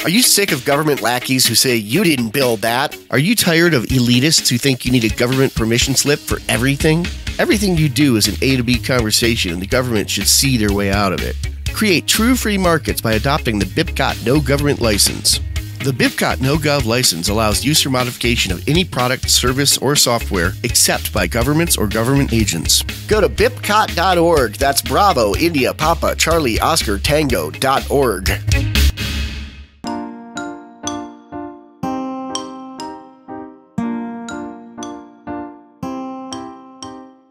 Are you sick of government lackeys who say you didn't build that? Are you tired of elitists who think you need a government permission slip for everything? Everything you do is an A to B conversation, and the government should see their way out of it. Create true free markets by adopting the BIPCOT No Government License. The BIPCOT No Gov license allows use or modification of any product, service, or software except by governments or government agents. Go to bipcot.org. That's Bravo, India, Papa, Charlie, Oscar, Tango.org.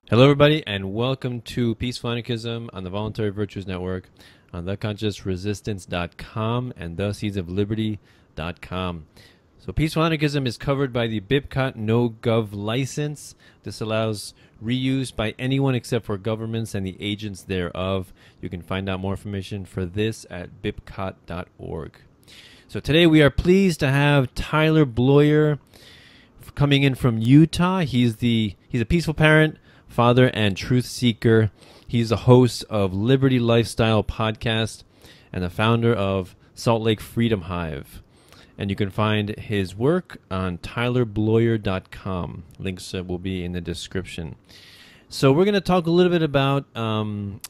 Hello, everybody, and welcome to Peaceful Anarchism on the Voluntary Virtues Network on theconsciousresistance.com and theseedsofliberty.com. So Peaceful Anarchism is covered by the BIPCOT No Gov license. This allows reuse by anyone except for governments and the agents thereof. You can find out more information for this at bipcot.org. So today we are pleased to have Tyler Bloyer coming in from Utah. He's a peaceful parent, father, and truth seeker. He's the host of Liberty Lifestyle podcast and the founder of Salt Lake Freedom Hive. And you can find his work on tylerbloyer.com. Links will be in the description. So we're going to talk a little bit about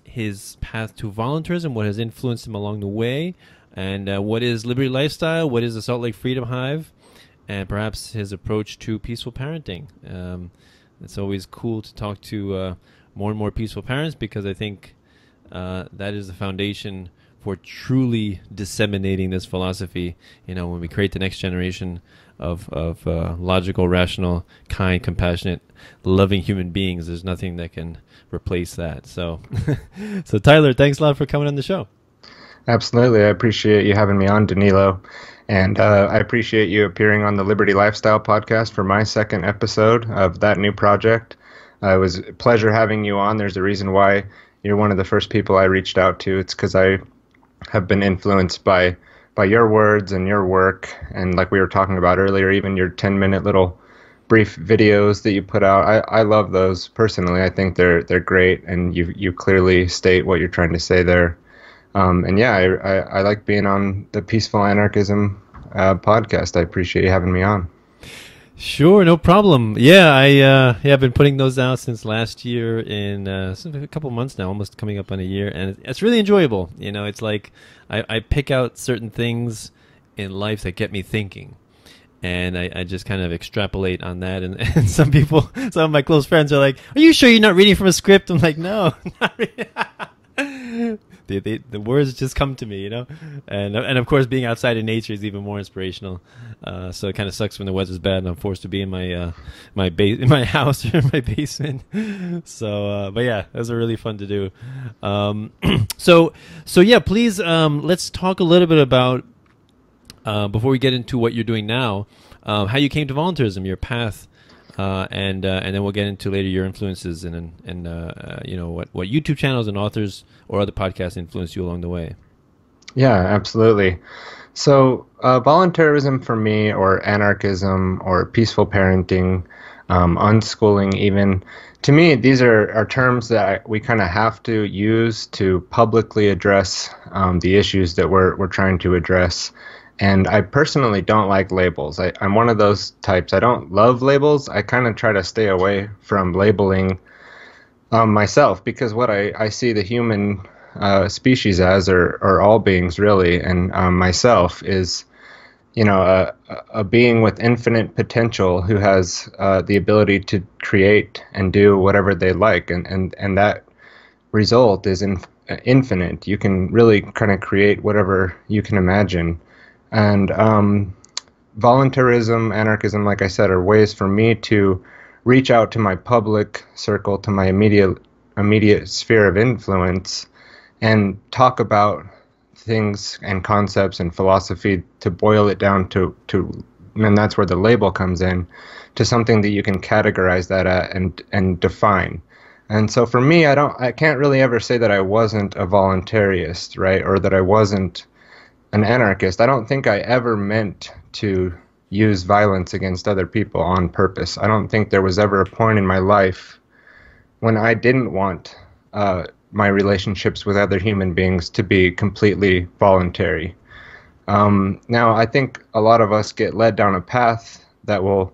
his path to voluntarism, what has influenced him along the way, and what is Liberty Lifestyle, what is the Salt Lake Freedom Hive, and perhaps his approach to peaceful parenting. It's always cool to talk to more and more peaceful parents, because I think that is the foundation for truly disseminating this philosophy. You know, when we create the next generation of logical, rational, kind, compassionate, loving human beings, there's nothing that can replace that. So, so Tyler, thanks a lot for coming on the show. Absolutely. I appreciate you having me on, Danilo. And I appreciate you appearing on the Liberty Lifestyle podcast for my second episode of that new project. It was a pleasure having you on. There's a reason why you're one of the first people I reached out to. It's because I have been influenced by your words and your work. And like we were talking about earlier, even your 10-minute little brief videos that you put out. I love those personally. I think they're great. And you clearly state what you're trying to say there. And yeah, I like being on the Peaceful Anarchism podcast. I appreciate you having me on. Sure, no problem. Yeah, I've been putting those out since last year in a couple months now, almost coming up on a year, and it's really enjoyable. You know, it's like I pick out certain things in life that get me thinking, and I just kind of extrapolate on that. And some of my close friends are like, "Are you sure you're not reading from a script?" I'm like, "No, not really." The words just come to me, you know, and of course being outside in nature is even more inspirational. So it kind of sucks when the weather's bad and I'm forced to be in my house or in my basement. So but yeah, those are really fun to do. So yeah, please let's talk a little bit about before we get into what you're doing now, how you came to voluntarism, your path. And then we'll get into later your influences and you know what YouTube channels and authors or other podcasts influenced you along the way. Yeah, absolutely. So voluntarism for me, or anarchism, or peaceful parenting, unschooling, even to me, these are terms that we kind of have to use to publicly address the issues that we're trying to address. And I personally don't like labels. I'm one of those types. I don't love labels. I kind of try to stay away from labeling myself, because what I see the human species as, or all beings really, and myself is, you know, a being with infinite potential who has the ability to create and do whatever they like. And that result is infinite. You can really kind of create whatever you can imagine. And voluntarism, anarchism, like I said, are ways for me to reach out to my public circle, to my immediate sphere of influence, and talk about things and concepts and philosophy, to boil it down to and that's where the label comes in, to something that you can categorize that at and define. And so for me, I can't really ever say that I wasn't a voluntarist, right, or that I wasn't an anarchist. I don't think I ever meant to use violence against other people on purpose. I don't think there was ever a point in my life when I didn't want my relationships with other human beings to be completely voluntary. Now, I think a lot of us get led down a path that will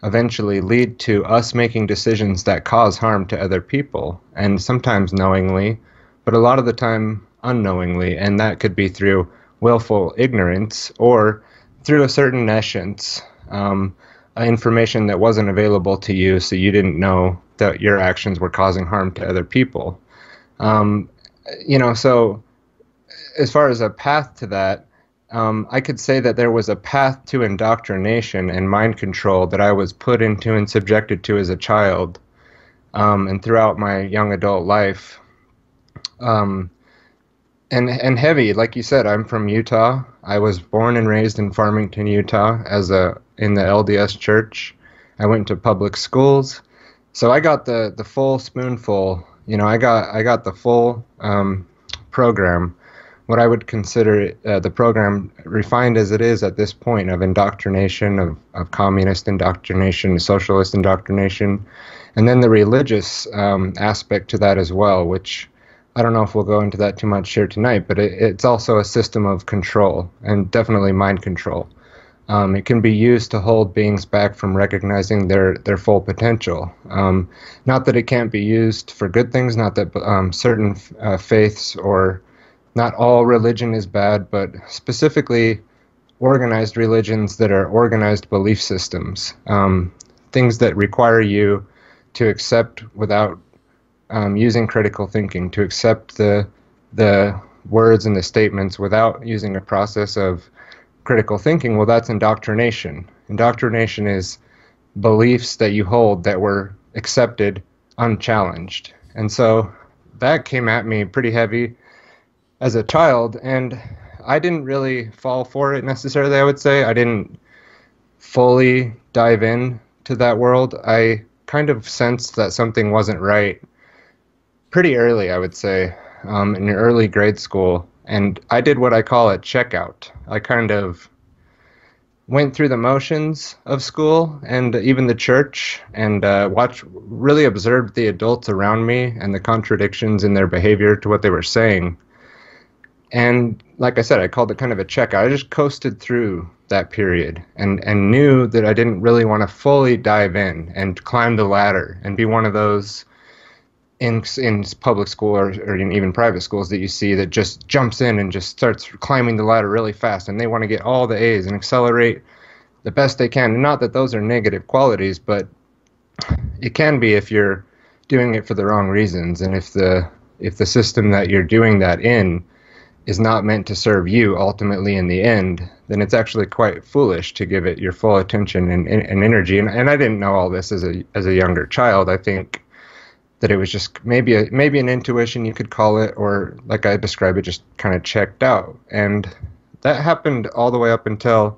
eventually lead to us making decisions that cause harm to other people, and sometimes knowingly, but a lot of the time unknowingly, and that could be through willful ignorance or through a certain nescience, information that wasn't available to you, so you didn't know that your actions were causing harm to other people. Um, so as far as a path to that, I could say that there was a path to indoctrination and mind control that I was put into and subjected to as a child, and throughout my young adult life. Um, and heavy, like you said, I'm from Utah. I was born and raised in Farmington, Utah, in the LDS church. I went to public schools, so I got the full spoonful. I got the full program, what I would consider the program, refined as it is at this point, of indoctrination, of communist indoctrination, socialist indoctrination, and then the religious aspect to that as well, which I don't know if we'll go into that too much here tonight, but it's also a system of control, and definitely mind control. It can be used to hold beings back from recognizing their full potential. Not that it can't be used for good things, not that certain faiths or not all religion is bad, but specifically organized religions that are organized belief systems, things that require you to accept without using critical thinking, to accept the words and the statements without using a process of critical thinking. Well, that's indoctrination. Indoctrination is beliefs that you hold that were accepted unchallenged. And so that came at me pretty heavy as a child, and I didn't really fall for it necessarily, I would say. I didn't fully dive in to that world. I kind of sensed that something wasn't right pretty early, I would say, in early grade school. And I did what I call a checkout. I kind of went through the motions of school and even the church, and really observed the adults around me and the contradictions in their behavior to what they were saying. And like I said, I called it kind of a checkout. I just coasted through that period and knew that I didn't really want to fully dive in and climb the ladder and be one of those in public school or in even private schools that you see that just jumps in and just starts climbing the ladder really fast, and they want to get all the A's and accelerate the best they can. And not that those are negative qualities, but it can be if you're doing it for the wrong reasons, and if the system that you're doing that in is not meant to serve you ultimately in the end, then it's actually quite foolish to give it your full attention and energy. And I didn't know all this as a younger child. I think that it was just maybe an intuition, you could call it, or like I described it, just kind of checked out. And that happened all the way up until,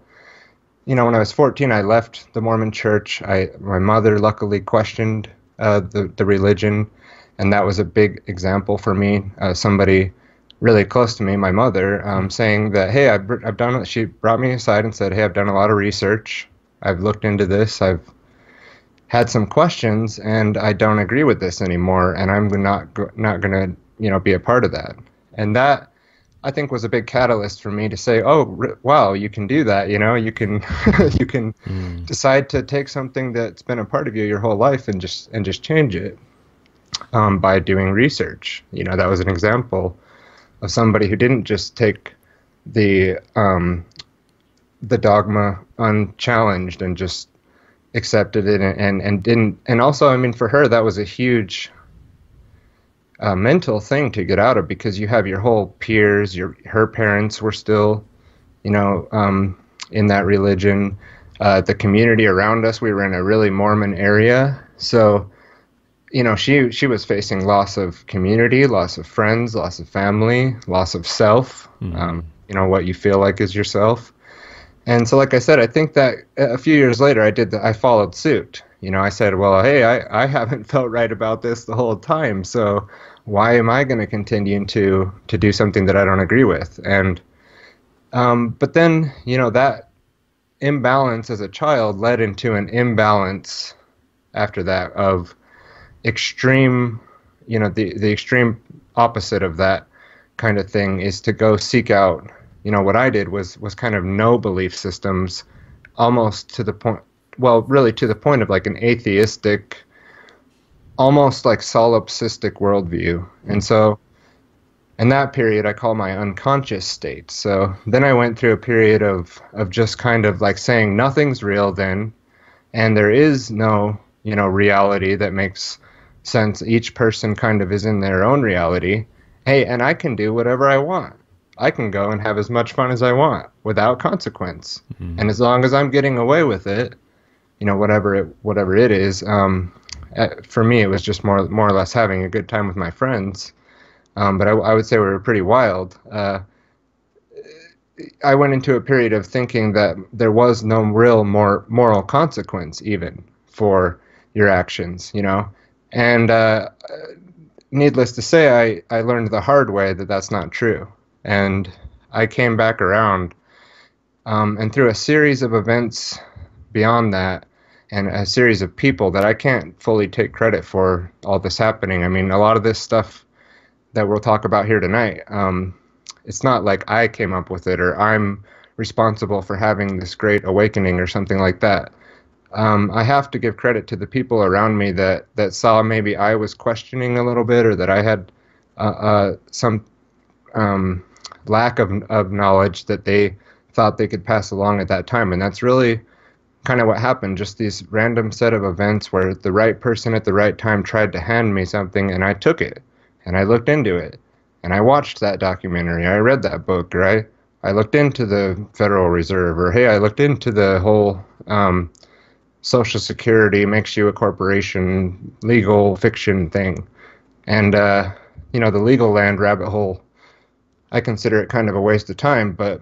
when I was 14, I left the Mormon church. My mother luckily questioned the religion, and that was a big example for me. Somebody really close to me, my mother, saying that, hey, I've done. She brought me aside and said, hey, I've done a lot of research. I've looked into this. I've had some questions, and I don't agree with this anymore, and I'm not going to be a part of that. And that, I think, was a big catalyst for me to say, oh, wow, you can do that. You can you can decide to take something that's been a part of you your whole life and just change it by doing research. That was an example of somebody who didn't just take the dogma unchallenged and just accepted it and didn't. And also, I mean, for her, that was a huge mental thing to get out of, because you have your whole peers, her parents were still, in that religion. The community around us, we were in a really Mormon area, so she was facing loss of community, loss of friends, loss of family, loss of self, what you feel like is yourself. And so, like I said, I think that a few years later, I followed suit. I said, well, hey, I haven't felt right about this the whole time, so why am I going to continue to do something that I don't agree with? And but then, that imbalance as a child led into an imbalance after that of extreme, the extreme opposite of that kind of thing is to go seek out what I did was kind of no belief systems, almost to the point, well, really to the point of like an atheistic, almost like solipsistic worldview. And so in that period, I call my unconscious state. So then I went through a period of just kind of like saying nothing's real then, and there is no, reality that makes sense. Each person kind of is in their own reality. Hey, and I can do whatever I want. I can go and have as much fun as I want without consequence. Mm-hmm. And as long as I'm getting away with it, whatever it is, for me, it was just more or less having a good time with my friends. But I would say we were pretty wild. I went into a period of thinking that there was no real moral consequence even for your actions, And needless to say, I learned the hard way that that's not true. And I came back around, and through a series of events beyond that, and a series of people that I can't fully take credit for all this happening. I mean, a lot of this stuff that we'll talk about here tonight, it's not like I came up with it or I'm responsible for having this great awakening or something like that. I have to give credit to the people around me that saw maybe I was questioning a little bit, or that I had some lack of knowledge that they thought they could pass along at that time. And that's really kind of what happened, just these random set of events where the right person at the right time tried to hand me something, and I took it, and I looked into it, and I watched that documentary, I read that book, or I looked into the Federal Reserve, or hey, I looked into the whole Social Security makes you a corporation, legal fiction thing. And, the legal land rabbit hole, I consider it kind of a waste of time, but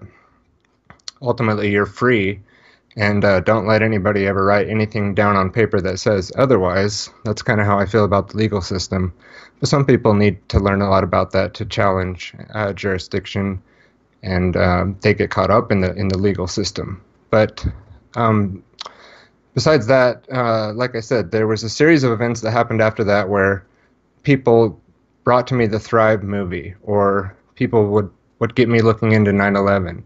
ultimately you're free. And don't let anybody ever write anything down on paper that says otherwise. That's kind of how I feel about the legal system. But some people need to learn a lot about that to challenge jurisdiction, and they get caught up in the legal system. But besides that, like I said, there was a series of events that happened after that where people brought to me the Thrive movie, or people would get me looking into 9/11.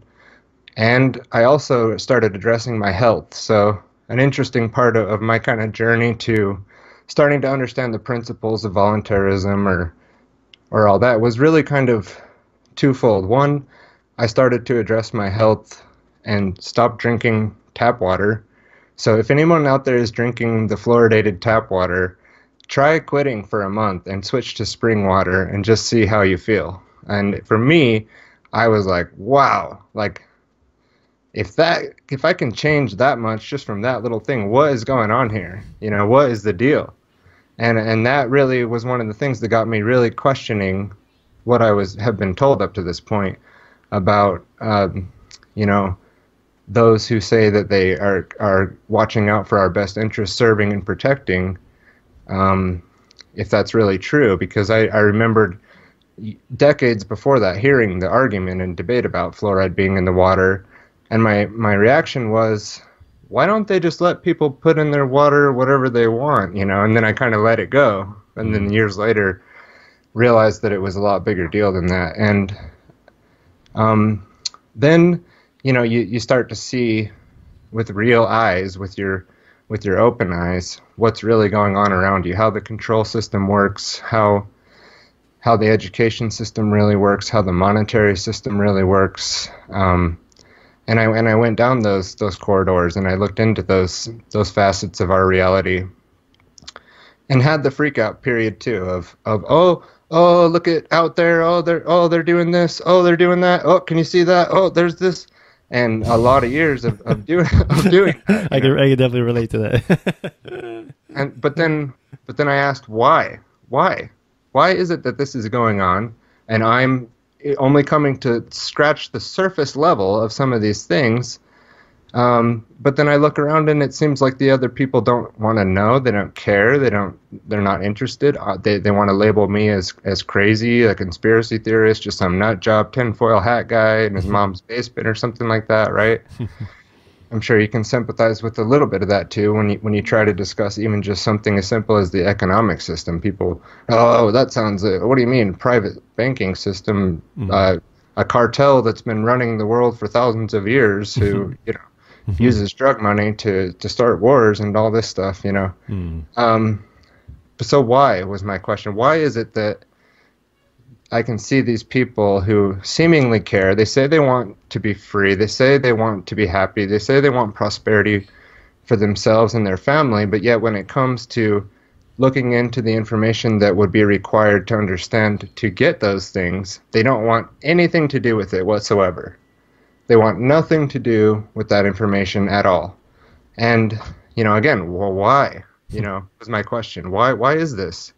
And I also started addressing my health. So an interesting part of my kind of journey to starting to understand the principles of voluntarism or all that was really kind of twofold. One, I started to address my health and stop drinking tap water. So if anyone out there is drinking the fluoridated tap water, try quitting for a month and switch to spring water and just see how you feel. And for me, I was like, wow, like, if I can change that much just from that little thing, what is going on here? What is the deal? And that really was one of the things that got me really questioning what I have been told up to this point about, those who say that they are watching out for our best interests, serving and protecting, if that's really true. Because I remembered decades before that hearing the argument and debate about fluoride being in the water. And my reaction was, why don't they just let people put in their water whatever they want, And then I kind of let it go. And then years later, realized that it was a lot bigger deal than that. And then, you start to see with real eyes, with your open eyes, what's really going on around you, how the control system works, how the education system really works, how the monetary system really works. And I went down those corridors, and I looked into those facets of our reality, and had the freak out period too of oh look at out there, they're doing this, they're doing that, can you see that, there's this, and a lot of years of doing that, I can definitely relate to that. But then I asked why is it that this is going on, and I'm only coming to scratch the surface level of some of these things. But then I look around, and it seems like the other people don't want to know. They don't care. They're not interested. They want to label me as crazy, a conspiracy theorist, just some nut job, tinfoil hat guy in his mom's basement or something like that, right? I'm sure you can sympathize with a little bit of that too when you try to discuss even just something as simple as the economic system. People, that sounds. What do you mean, private banking system? a cartel that's been running the world for thousands of years who, uses drug money to start wars and all this stuff, So why was my question? Why is it that I can see these people who seemingly care? They say they want to be free. They say they want to be happy. They say they want prosperity for themselves and their family. But yet when it comes to looking into the information that would be required to understand to get those things, they don't want anything to do with it whatsoever. They want nothing to do with that information at all. And, again, well, why? Was my question. Why is this?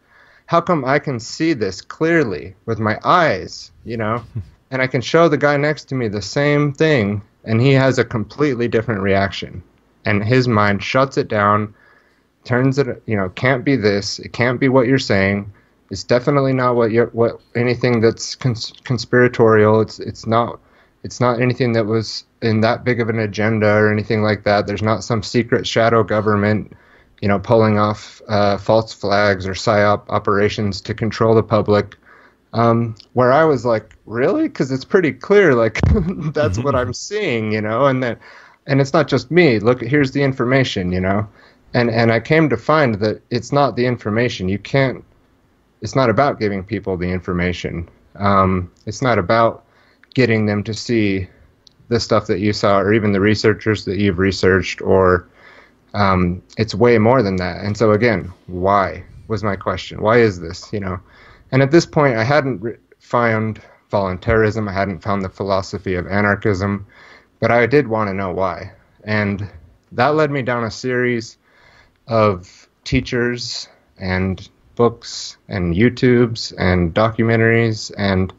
How come I can see this clearly with my eyes, and I can show the guy next to me the same thing, and he has a completely different reaction. And his mind shuts it down, turns it, can't be this, it can't be what you're saying. It's definitely not what anything that's conspiratorial. It's not anything that was in that big of an agenda or anything like that. There's not some secret shadow government, pulling off false flags or psyop operations to control the public. Where I was like, really? Because it's pretty clear, like that's what I'm seeing, and it's not just me. Look, here's the information, and I came to find that it's not the information. It's not about giving people the information. It's not about getting them to see the stuff that you saw, or even the researchers that you've researched, or it's way more than that. And so again, why was my question? Why is this? And at this point, I hadn't found voluntarism. I hadn't found the philosophy of anarchism, but I did want to know why. And that led me down a series of teachers and books and YouTubes and documentaries. And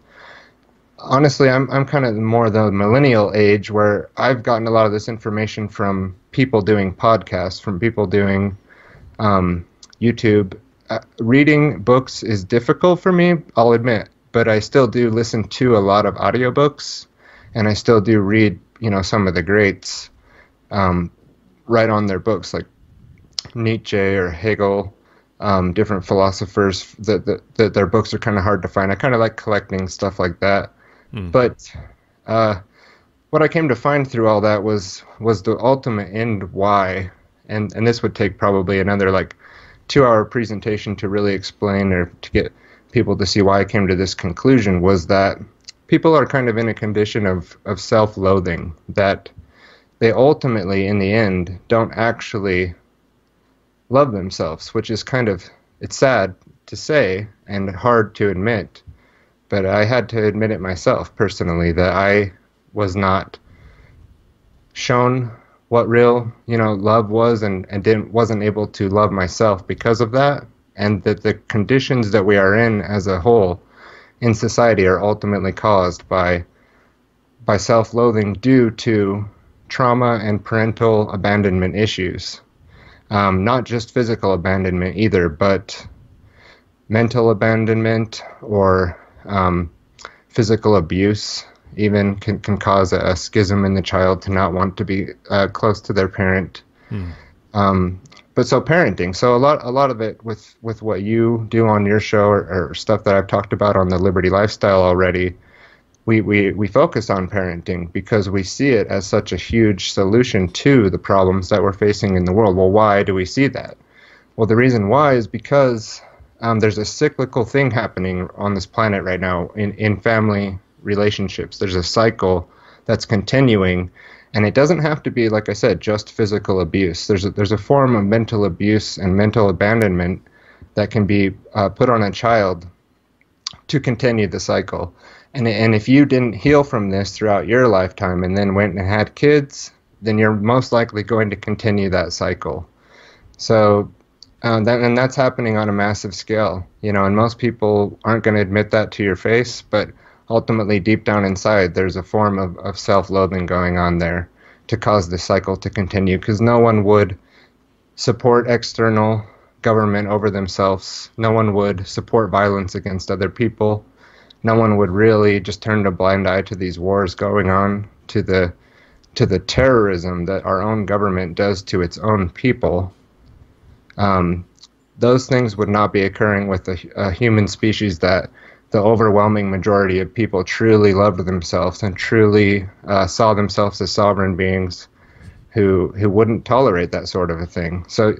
honestly, I'm kind of more the millennial age, where I've gotten a lot of this information from people doing podcasts, from people doing YouTube. Reading books is difficult for me, I'll admit, but I still do listen to a lot of audiobooks, and I still do read, some of the greats write on their books, like Nietzsche or Hegel, different philosophers that their books are kind of hard to find. I kind of like collecting stuff like that. But what I came to find through all that was the ultimate end why, and this would take probably another 2-hour presentation to really explain, or to get people to see why I came to this conclusion, was that people are kind of in a condition of self-loathing, that they ultimately, in the end, don't actually love themselves, which is it's sad to say and hard to admit, but I had to admit it myself personally, that I was not shown what real, love was, and wasn't able to love myself because of that, and that the conditions that we are in as a whole in society are ultimately caused by self-loathing due to trauma and parental abandonment issues. Not just physical abandonment either, but mental abandonment, or physical abuse even can cause a schism in the child to not want to be close to their parent. But so parenting, so a lot of it with what you do on your show, or stuff that I've talked about on the Liberty Lifestyle already, we focus on parenting because we see it as such a huge solution to the problems that we're facing in the world. Well, why do we see that? Well, the reason why is because there's a cyclical thing happening on this planet right now in family relationships. There's a cycle that's continuing, and it doesn't have to be, like I said, just physical abuse. There's a form of mental abuse and mental abandonment that can be put on a child to continue the cycle. And if you didn't heal from this throughout your lifetime and then went and had kids, then you're most likely going to continue that cycle. So that's happening on a massive scale, and most people aren't going to admit that to your face, but ultimately deep down inside there's a form of self-loathing going on there to cause the cycle to continue, because no one would support external government over themselves. No one would support violence against other people. No one would really just turn a blind eye to these wars going on, to the terrorism that our own government does to its own people. Those things would not be occurring with a human species that the overwhelming majority of people truly loved themselves and truly saw themselves as sovereign beings who wouldn't tolerate that sort of a thing. So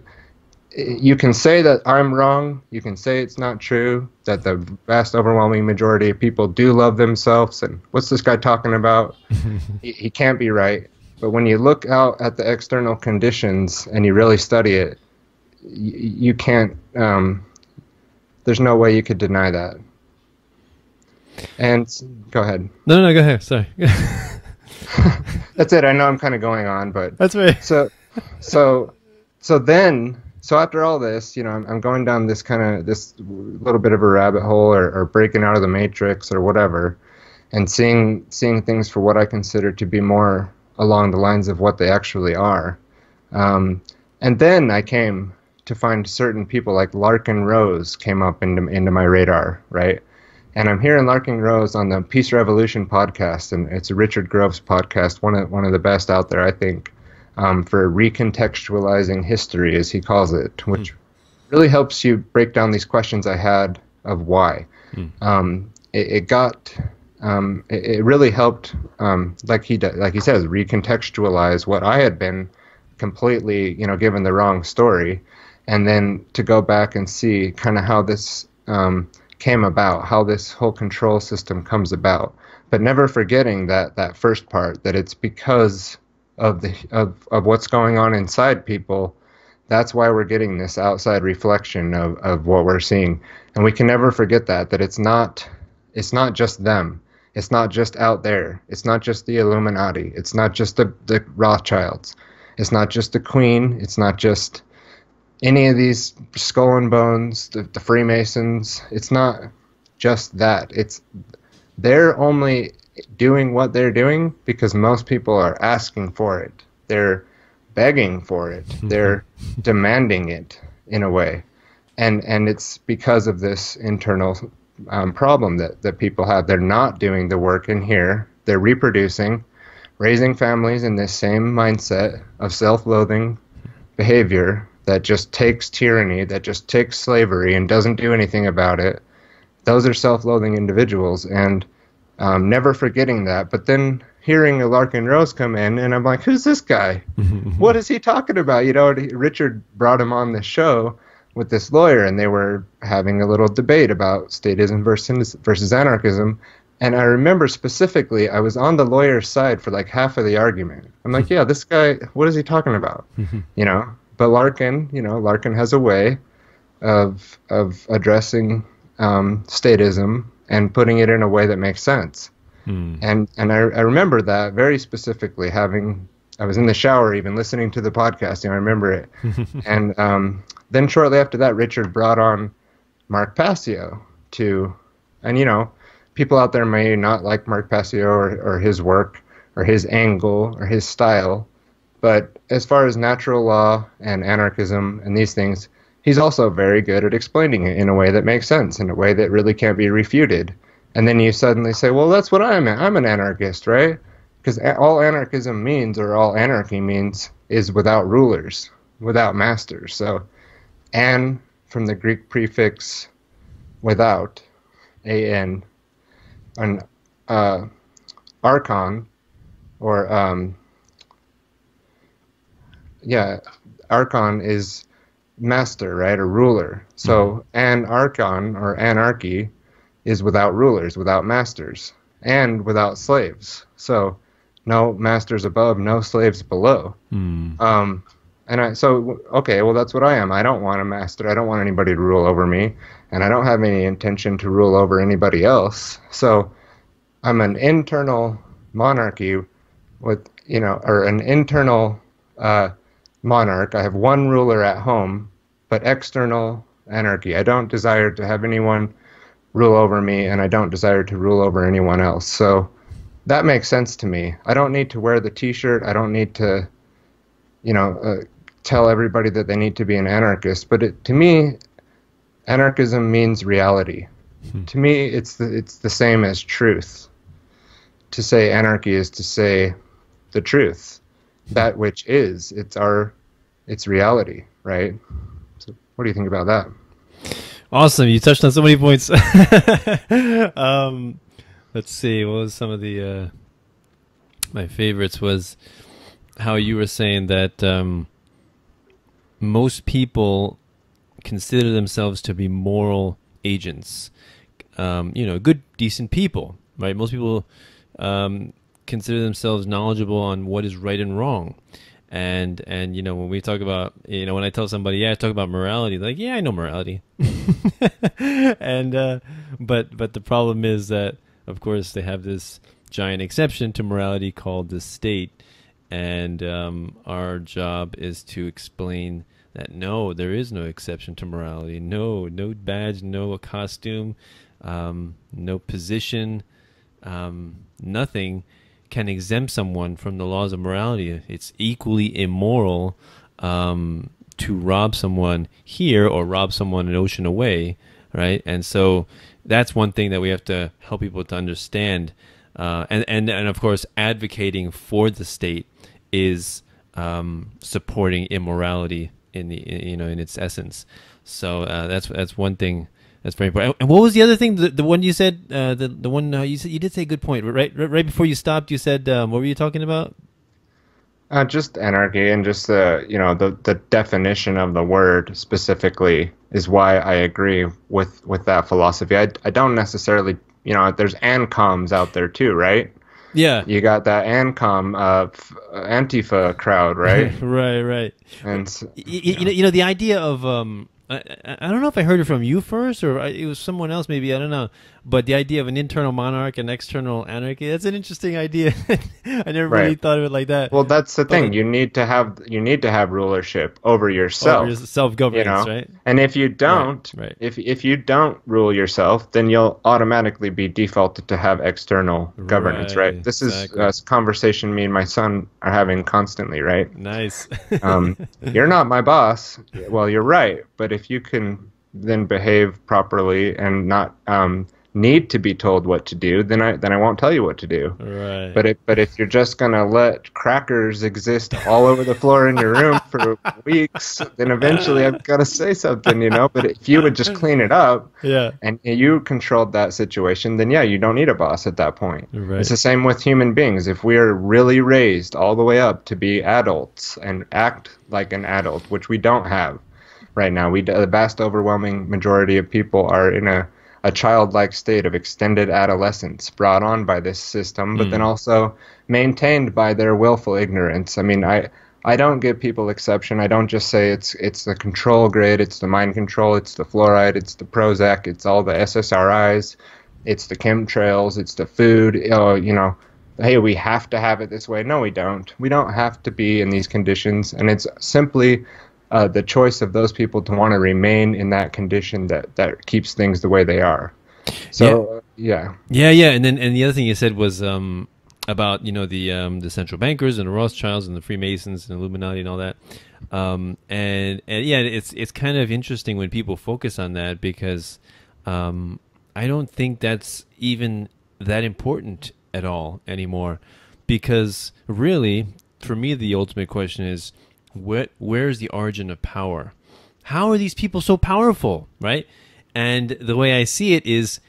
you can say that I'm wrong. You can say it's not true, that the vast overwhelming majority of people do love themselves. And what's this guy talking about? He can't be right. But when you look out at the external conditions and you really study it, you can't, there's no way you could deny that. And go ahead. No, go ahead. Sorry. That's it. I know I'm kind of going on, but that's right. So after all this, I'm going down this little bit of a rabbit hole, or breaking out of the matrix or whatever, and seeing things for what I consider to be more along the lines of what they actually are. And then I came to find certain people like Larken Rose came up into my radar, right? And I'm hearing Larken Rose on the Peace Revolution podcast, and it's a Richard Grove's podcast, one of the best out there, I think. For recontextualizing history, as he calls it, which really helps you break down these questions I had of why. It really helped, like he says, recontextualize what I had been completely, given the wrong story, and then to go back and see kind of how this came about, how this whole control system comes about, but never forgetting that first part, that it's because of what's going on inside people. That's why we're getting this outside reflection of what we're seeing. And we can never forget that it's not just them. It's not just out there. It's not just the Illuminati. It's not just the Rothschilds. It's not just the Queen. It's not just any of these Skull and Bones, the Freemasons. It's not just that. They're only doing what they're doing because most people are asking for it. They're begging for it. They're demanding it in a way. And it's because of this internal problem that people have. They're not doing the work in here. They're reproducing, raising families in this same mindset of self-loathing behavior that just takes tyranny, that just takes slavery and doesn't do anything about it. Those are self-loathing individuals, and never forgetting that. But then hearing a Larken Rose come in, and I'm like, who's this guy? What is he talking about? Richard brought him on the show with this lawyer, and they were having a little debate about statism versus anarchism. And I remember specifically, I was on the lawyer's side for like half of the argument. I'm like, yeah, this guy, what is he talking about? But Larken has a way of addressing statism and putting it in a way that makes sense. And I remember that very specifically, I was in the shower even listening to the podcast, I remember it. And then shortly after that, Richard brought on Mark Passio and people out there may not like Mark Passio or his work or his angle or his style, but as far as natural law and anarchism and these things, he's also very good at explaining it in a way that makes sense, in a way that really can't be refuted. And then you suddenly say, well, that's what I'm an anarchist, right? Because all anarchism means, or all anarchy means, is without rulers, without masters. So, an from the Greek prefix without, an, an archon, or archon is master, right, or ruler. So an archon, or anarchy, is without rulers, without masters, and without slaves. So no masters above, no slaves below. Okay, well, that's what I am. I don't want a master. I don't want anybody to rule over me, and I don't have any intention to rule over anybody else. So I'm an internal monarchy with, or an internal monarch. I have one ruler at home, but external anarchy. I don't desire to have anyone rule over me, and I don't desire to rule over anyone else. So that makes sense to me. I don't need to wear the T-shirt. I don't need to, tell everybody that they need to be an anarchist. But to me, anarchism means reality. To me, it's the same as truth. To say anarchy is to say the truth, that which is. It's reality, right? So what do you think about that? Awesome. You touched on so many points. Let's see. What was some of the my favorites was how you were saying that most people consider themselves to be moral agents. Good, decent people, right? Most people consider themselves knowledgeable on what is right and wrong. And when we talk about, when I tell somebody, yeah, I talk about morality, like, yeah, I know morality. And but the problem is that, of course, they have this giant exception to morality called the state, and our job is to explain that no, there is no exception to morality. No badge, no costume, no position, nothing can exempt someone from the laws of morality. It's equally immoral to rob someone here or rob someone an ocean away, right? And so that's one thing that we have to help people to understand. And of course, advocating for the state is supporting immorality in its essence. So that's one thing that's very important. And what was the other thing? The one you said, the one you said, you did say a good point. Right before you stopped, you said, what were you talking about? Just anarchy, and just the definition of the word specifically is why I agree with that philosophy. I don't necessarily, there's ANCOMs out there too, right? Yeah. You got that ANCOM Antifa crowd, right? Right. And the idea of I don't know if I heard it from you first or it was someone else, maybe, I don't know. But the idea of an internal monarch and external anarchy, that's an interesting idea. I never really thought of it like that. Well, that's the thing. You need to have rulership over yourself. Over self-governance, right? And if you don't, if you don't rule yourself, then you'll automatically be defaulted to have external governance, right? This is a conversation me and my son are having constantly, right? Nice. You're not my boss. Well, you're right. But if you can then behave properly and not need to be told what to do, then I won't tell you what to do. Right. But if you're just gonna let crackers exist all over the floor in your room for weeks, then eventually I've got to say something, But if you would just clean it up, and you controlled that situation, then you don't need a boss at that point. Right. It's the same with human beings. If we are really raised all the way up to be adults and act like an adult, which we don't have right now, the vast overwhelming majority of people are in a childlike state of extended adolescence brought on by this system, but then also maintained by their willful ignorance. I mean, I don't give people exception. I don't just say it's the control grid, it's the mind control, it's the fluoride, it's the Prozac, it's all the SSRIs, it's the chemtrails, it's the food. Hey, we have to have it this way. No, we don't. We don't have to be in these conditions, and it's simply the choice of those people to want to remain in that condition that keeps things the way they are. So yeah. And the other thing you said was about the central bankers and the Rothschilds and the Freemasons and Illuminati and all that. And it's kind of interesting when people focus on that, because I don't think that's even that important at all anymore. Because really, for me, the ultimate question is, where's the origin of power? How are these people so powerful, right? And the way I see it is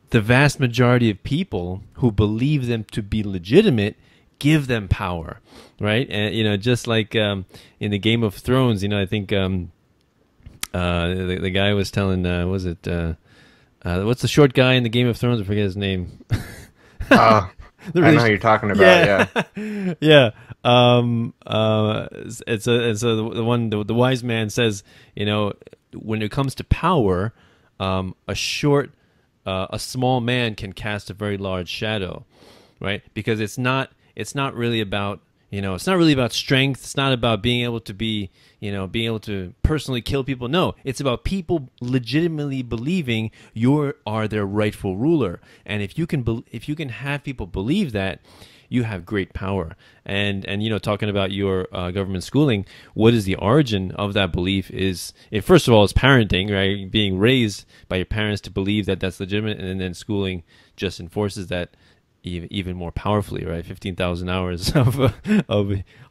the vast majority of people who believe them to be legitimate give them power, right? And just like in the Game of Thrones, I think the guy was telling, what's the short guy in the Game of Thrones? I forget his name. I know who you're talking about. Yeah. The wise man says, when it comes to power, a small man can cast a very large shadow, right? Because it's not really about, it's not really about strength. It's not about being able to be, being able to personally kill people. No, it's about people legitimately believing you are their rightful ruler. And if you can have people believe that, you have great power. And talking about your government schooling, what is the origin of that belief is, first of all, it's parenting, right? Being raised by your parents to believe that that's legitimate, and then schooling just enforces that even more powerfully, right? 15,000 hours of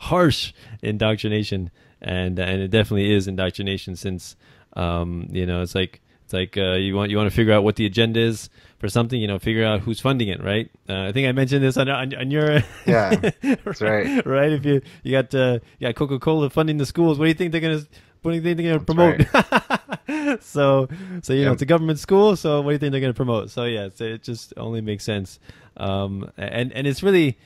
harsh indoctrination, and it definitely is indoctrination, since it's like It's like you want to figure out what the agenda is for something, figure out who's funding it, right? I think I mentioned this on your Yeah, that's right. right. If you got Coca-Cola funding the schools, what do you think they're gonna promote? Right. so it's a government school, so what do you think they're gonna promote? So yeah, it just only makes sense. And it's really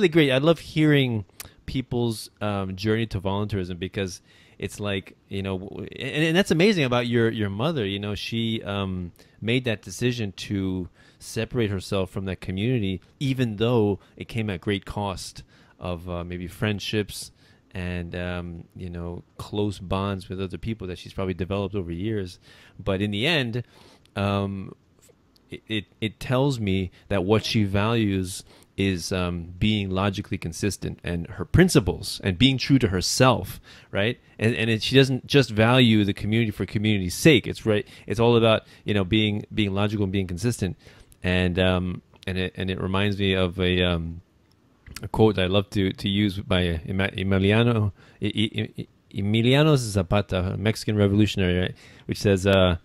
great. I love hearing people's journey to volunteerism, because it's like, and that's amazing about your mother. She made that decision to separate herself from that community, even though it came at great cost of maybe friendships and close bonds with other people that she's probably developed over years. But in the end, it tells me that what she values is being logically consistent, and her principles, and being true to herself, right? And she doesn't just value the community for community's sake. It's right. It's all about being logical and being consistent. And it reminds me of a quote that I love to use by Emiliano Zapata, a Mexican revolutionary, right? Which says, "I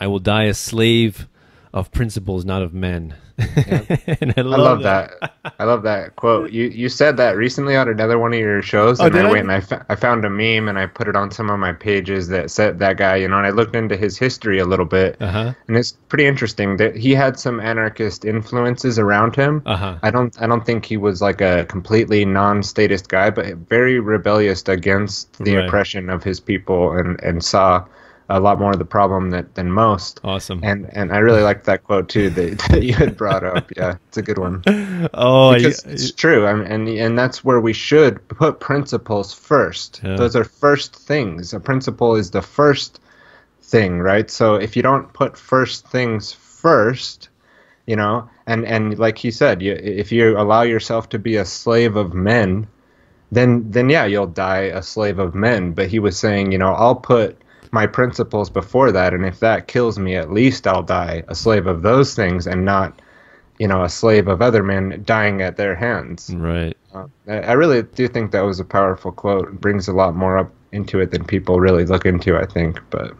will die a slave of principles, not of men." Yeah. And I love that. I love that quote. You said that recently on another one of your shows, and I went and I found a meme and I put it on some of my pages that said that guy, and I looked into his history a little bit, and it's pretty interesting that he had some anarchist influences around him. I don't think he was like a completely non-statist guy, but very rebellious against the oppression of his people, and saw a lot more of the problem than most. Awesome. And I really liked that quote too that you had brought up. Yeah, it's a good one. Oh, because it's true. And that's where we should put principles first. Yeah. Those are first things. A principle is the first thing, right? So if you don't put first things first, and like he said, if you allow yourself to be a slave of men, then yeah, you'll die a slave of men. But he was saying, I'll put my principles before that, and if that kills me, at least I'll die a slave of those things, and not a slave of other men dying at their hands. Right. I really do think that was a powerful quote. It brings a lot more up into it than people really look into, I think. But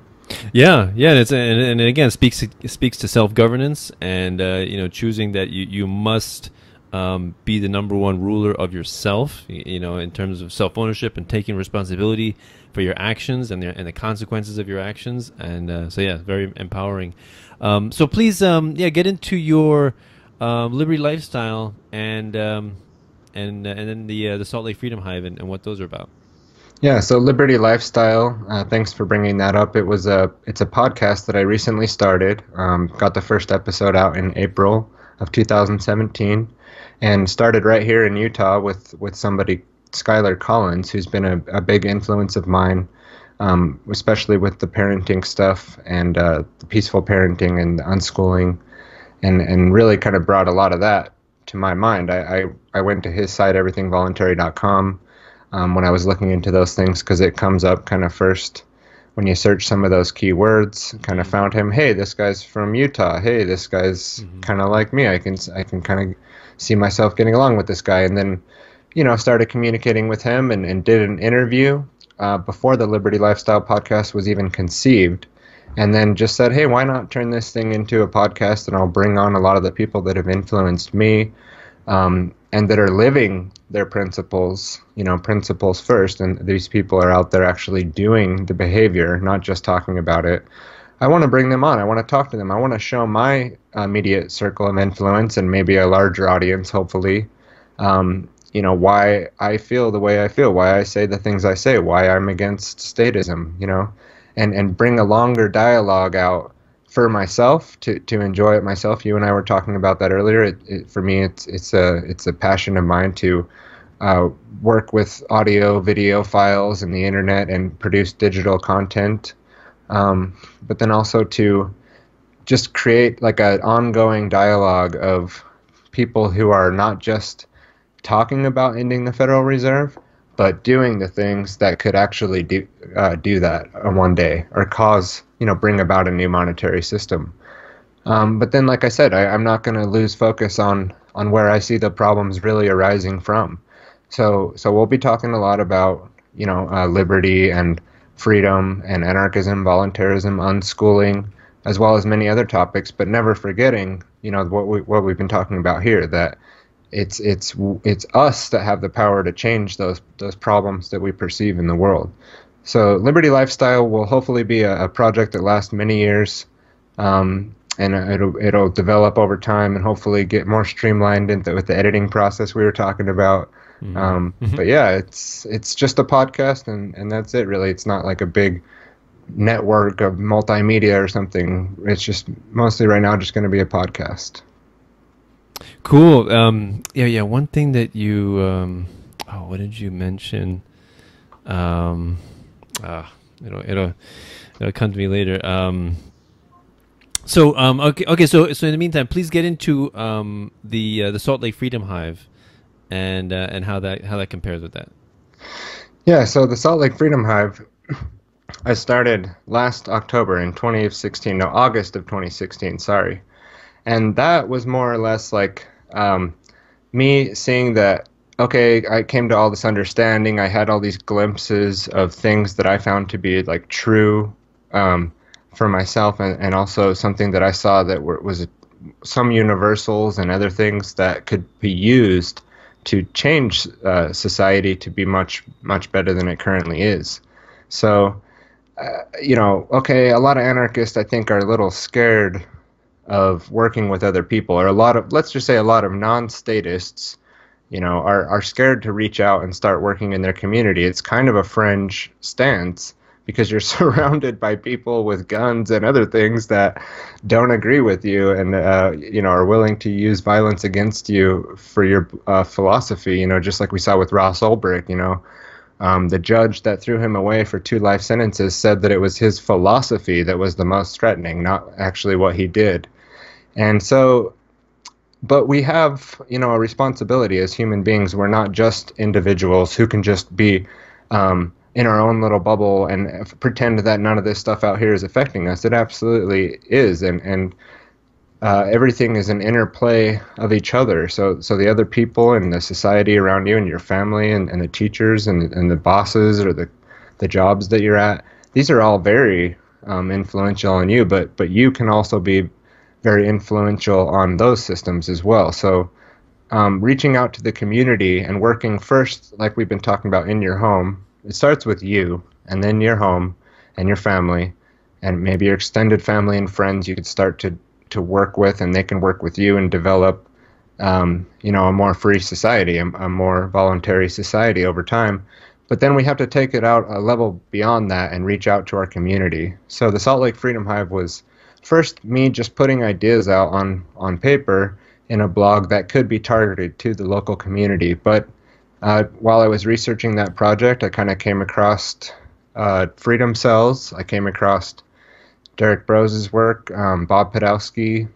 yeah, and again, speaks to self-governance, and choosing that you must be the number one ruler of yourself, in terms of self-ownership and taking responsibility for your actions and the consequences of your actions. And so yeah, very empowering. So please, get into your Liberty lifestyle and then the Salt Lake Freedom Hive and what those are about. Yeah, so Liberty Lifestyle, thanks for bringing that up. It's a podcast that I recently started. Got the first episode out in April of 2017, and started right here in Utah with somebody, Skylar Collins, who's been a big influence of mine, especially with the parenting stuff and the peaceful parenting and the unschooling, and really kind of brought a lot of that to my mind. I went to his site, everythingvoluntary.com, when I was looking into those things, because it comes up kind of first when you search some of those keywords. Kind of found him. Hey, this guy's from Utah. Hey, this guy's kind of like me. I can kind of see myself getting along with this guy. And then, started communicating with him and did an interview before the Liberty Lifestyle podcast was even conceived. And then just said, hey, why not turn this thing into a podcast, and I'll bring on a lot of the people that have influenced me, and that are living their principles, principles first. And these people are out there actually doing the behavior, not just talking about it. I want to bring them on. I want to talk to them. I want to show my immediate circle of influence, and maybe a larger audience, hopefully, why I feel the way I feel, why I say the things I say, why I'm against statism, and bring a longer dialogue out for myself to enjoy it myself. You and I were talking about that earlier. For me, it's a passion of mine to work with audio, video files and the internet and produce digital content, but then also to just create like an ongoing dialogue of people who are not just talking about ending the Federal Reserve, but doing the things that could actually do that one day, or bring about a new monetary system. But then, like I said, I'm not going to lose focus on where I see the problems really arising from. So we'll be talking a lot about liberty and freedom and anarchism, voluntarism, unschooling, as well as many other topics, but never forgetting, what we've been talking about here, that it's us that have the power to change those problems that we perceive in the world. So Liberty Lifestyle will hopefully be a project that lasts many years, and it'll develop over time and hopefully get more streamlined with the editing process we were talking about. But yeah, it's just a podcast, and that's it really. It's not like a big network of multimedia or something. It's just mostly right now just going to be a podcast. Cool. Yeah. One thing that you, what did you mention? It'll come to me later. Okay. So in the meantime, please get into the Salt Lake Freedom Hive, and how that compares with that. Yeah. So the Salt Lake Freedom Hive, I started last October in 2016. No, August of 2016. Sorry. And that was more or less like me seeing that, okay, I came to all this understanding. I had all these glimpses of things that I found to be like true for myself, and also something that I saw that was some universals and other things that could be used to change society to be much, much better than it currently is. So, okay, a lot of anarchists, I think, are a little scared of working with other people, or let's just say a lot of non-statists, are scared to reach out and start working in their community. It's kind of a fringe stance because you're surrounded by people with guns and other things that don't agree with you and, are willing to use violence against you for your philosophy, just like we saw with Ross Ulbricht. The judge that threw him away for 2 life sentences said that it was his philosophy that was the most threatening, not actually what he did. And so, but we have, a responsibility as human beings. We're not just individuals who can just be in our own little bubble and pretend that none of this stuff out here is affecting us. It absolutely is. And everything is an interplay of each other. So the other people and the society around you and your family and the teachers and the bosses or the jobs that you're at, these are all very influential on you, but you can also be very influential on those systems as well. So reaching out to the community and working first, like we've been talking about, in your home. It starts with you, and then your home and your family, and maybe your extended family and friends you could start to work with, and they can work with you and develop, a more free society, a more voluntary society over time. But then we have to take it out a level beyond that and reach out to our community. So the Salt Lake Freedom Hive was first me just putting ideas out on paper in a blog that could be targeted to the local community. But while I was researching that project, I kind of came across Freedom Cells. I came across Derek Brose's work, Bob Podolsky,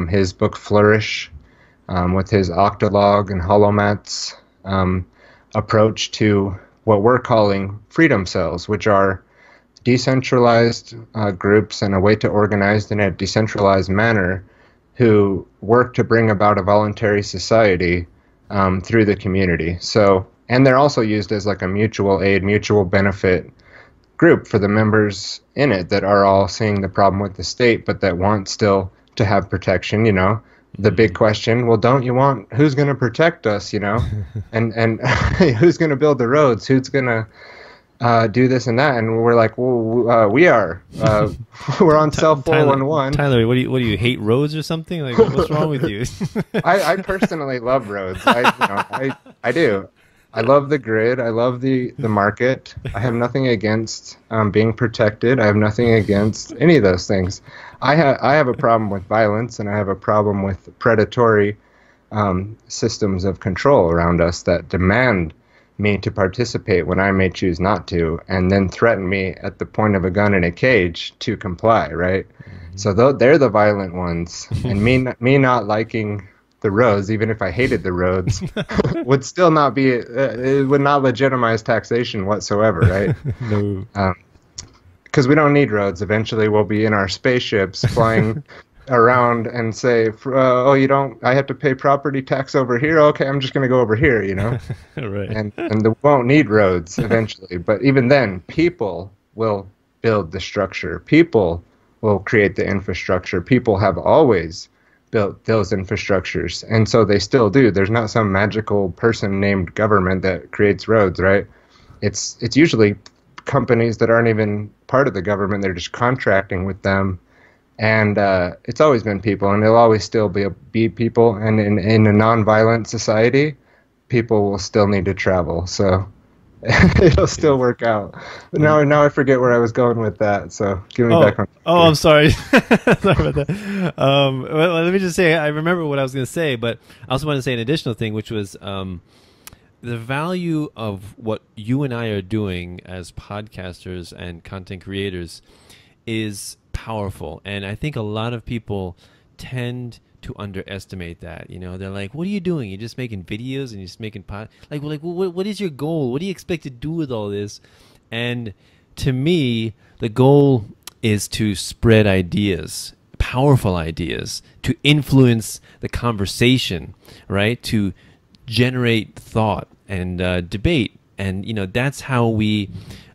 his book Flourish, with his Octalog and Holomats approach to what we're calling freedom cells, which are decentralized groups and a way to organize in a decentralized manner who work to bring about a voluntary society through the community. So, and they're also used as like a mutual aid, mutual benefit group for the members in it that are all seeing the problem with the state, but that want still to have protection. The big question, well, don't you want, who's going to protect us, and who's going to build the roads, who's going to do this and that? And we're like, well, we are. We're on cell 411. Tyler, what do you hate roads or something? Like, what's wrong with you? I personally love roads. I do. I love the grid. I love the market. I have nothing against being protected. I have nothing against any of those things. I have a problem with violence, and I have a problem with predatory systems of control around us that demand me to participate when I may choose not to, and then threaten me at the point of a gun in a cage to comply, right? Mm-hmm. So they're the violent ones, and me not liking the roads, even if I hated the roads, would still not be, it would not legitimize taxation whatsoever, right? No. Because we don't need roads. Eventually we'll be in our spaceships flying around and say, you don't, I have to pay property tax over here. Okay, I'm just going to go over here, Right. And we won't need roads eventually. But even then, people will build the structure. People will create the infrastructure. People have always built those infrastructures, and so they still do. There's not some magical person named government that creates roads, right? It's usually companies that aren't even part of the government. They're just contracting with them, and it's always been people, and it'll always still be people. And in a non-violent society, people will still need to travel. So it'll still work out. But now I forget where I was going with that. So give me back on. Oh, I'm sorry. Sorry about that. Well, let me just say, I remember what I was going to say, but I also want to say an additional thing, which was the value of what you and I are doing as podcasters and content creators is powerful. And I think a lot of people tend to underestimate that. You know, they're like, what are you doing? You're just making videos and you're just making what is your goal? What do you expect to do with all this? And to me, the goal is to spread ideas, powerful ideas, to influence the conversation, right? To generate thought and debate. And, you know, that's how we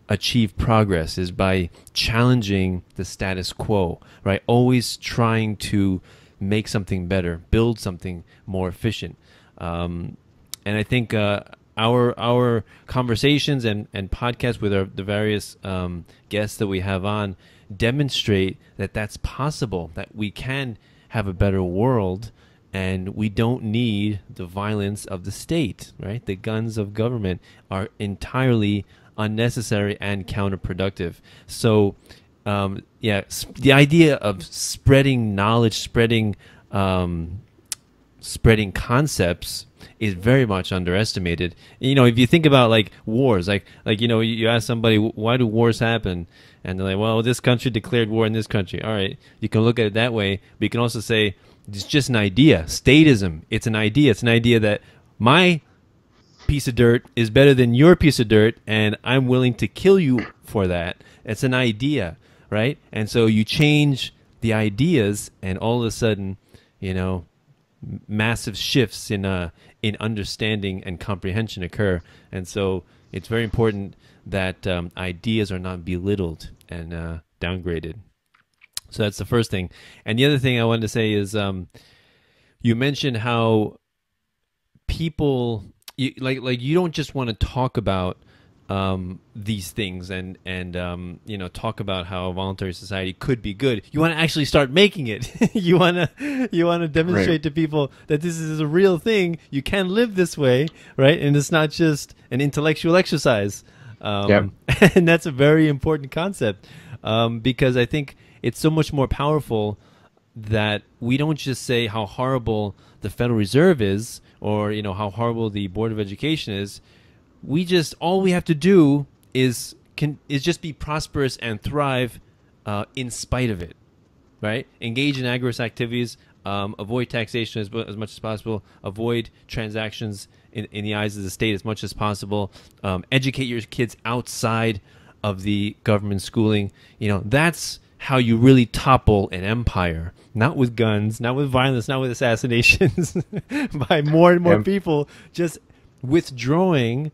achieve progress, is by challenging the status quo, right? Always trying to make something better, build something more efficient. And I think our conversations and podcasts with the various guests that we have on demonstrate that that's possible, that we can have a better world, and we don't need the violence of the state, right? The guns of government are entirely unnecessary and counterproductive. So yeah, the idea of spreading knowledge, spreading concepts is very much underestimated. You know, if you think about like wars, like you know, you ask somebody, why do wars happen? And they're like, well, this country declared war in this country. All right, you can look at it that way, but you can also say it's just an idea. Statism, it's an idea. It's an idea that my piece of dirt is better than your piece of dirt, and I'm willing to kill you for that. It's an idea, right? And so you change the ideas, and all of a sudden, you know, massive shifts in understanding and comprehension occur. And so it's very important that ideas are not belittled and downgraded. So that's the first thing. And the other thing I wanted to say is, you mentioned how people, you don't just want to talk about these things and you know, talk about how a voluntary society could be good. You want to actually start making it. you want to demonstrate to people that this is a real thing. You can live this way, right? And it's not just an intellectual exercise. And that's a very important concept, because I think it's so much more powerful that we don't just say how horrible the Federal Reserve is, or, you know, how horrible the Board of Education is. All we have to do is just be prosperous and thrive in spite of it, right? Engage in agorist activities, avoid taxation as much as possible, avoid transactions in the eyes of the state as much as possible, educate your kids outside of the government schooling. You know, that's how you really topple an empire. Not with guns, not with violence, not with assassinations, by more and more people just withdrawing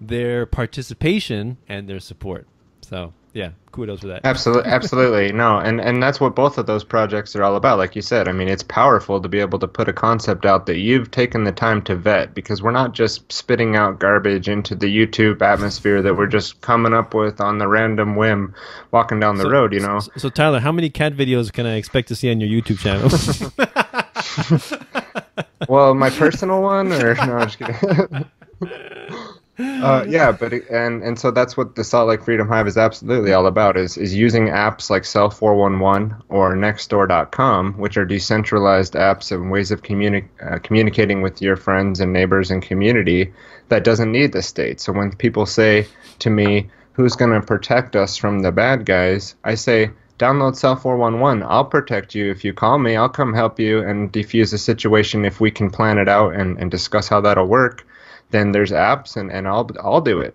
their participation and their support. So yeah, kudos for that. Absolutely. No, and that's what both of those projects are all about. Like you said, I mean, it's powerful to be able to put a concept out that you've taken the time to vet, because we're not just spitting out garbage into the YouTube atmosphere that we're just coming up with on the random whim walking down the road, you know. So Tyler, how many cat videos can I expect to see on your YouTube channel? Well, my personal one, or no, I'm just kidding. Yeah, but and so that's what the Salt Lake Freedom Hive is absolutely all about, is using apps like Cell 411 or Nextdoor.com, which are decentralized apps and ways of communicating with your friends and neighbors and community that doesn't need the state. So when people say to me, who's going to protect us from the bad guys, I say, download Cell 411. I'll protect you. If you call me, I'll come help you and defuse a situation if we can plan it out and discuss how that'll work. Then there's apps, and I'll do it.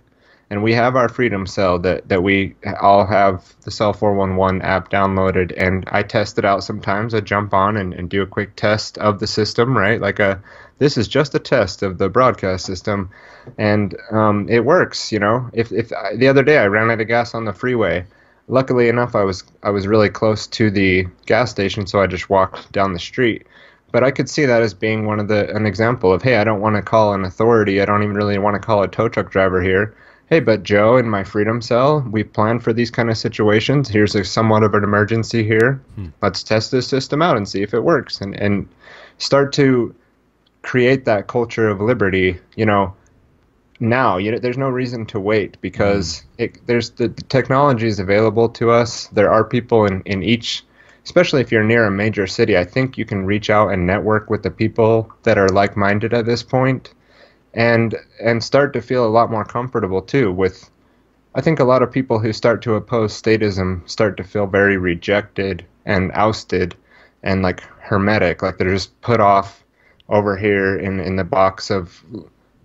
And we have our Freedom Cell that we all have the Cell 411 app downloaded, and I test it out sometimes. I jump on and do a quick test of the system, right? Like a this is just a test of the broadcast system, and it works. If the other day I ran out of gas on the freeway. Luckily enough, I was really close to the gas station, so I just walked down the street. But I could see that as being an example of, hey, I don't want to call an authority. I don't even really want to call a tow truck driver here. Hey, but Joe, in my Freedom Cell, we planned for these kind of situations. Here's somewhat of an emergency here. Let's test this system out and see if it works, and start to create that culture of liberty. Now there's no reason to wait, because there's the technology is available to us. There are people in each. Especially if you're near a major city, I think you can reach out and network with the people that are like-minded at this point, and start to feel a lot more comfortable too with. I think a lot of people who start to oppose statism start to feel very rejected and ousted and like hermetic, like they're just put off over here in the box of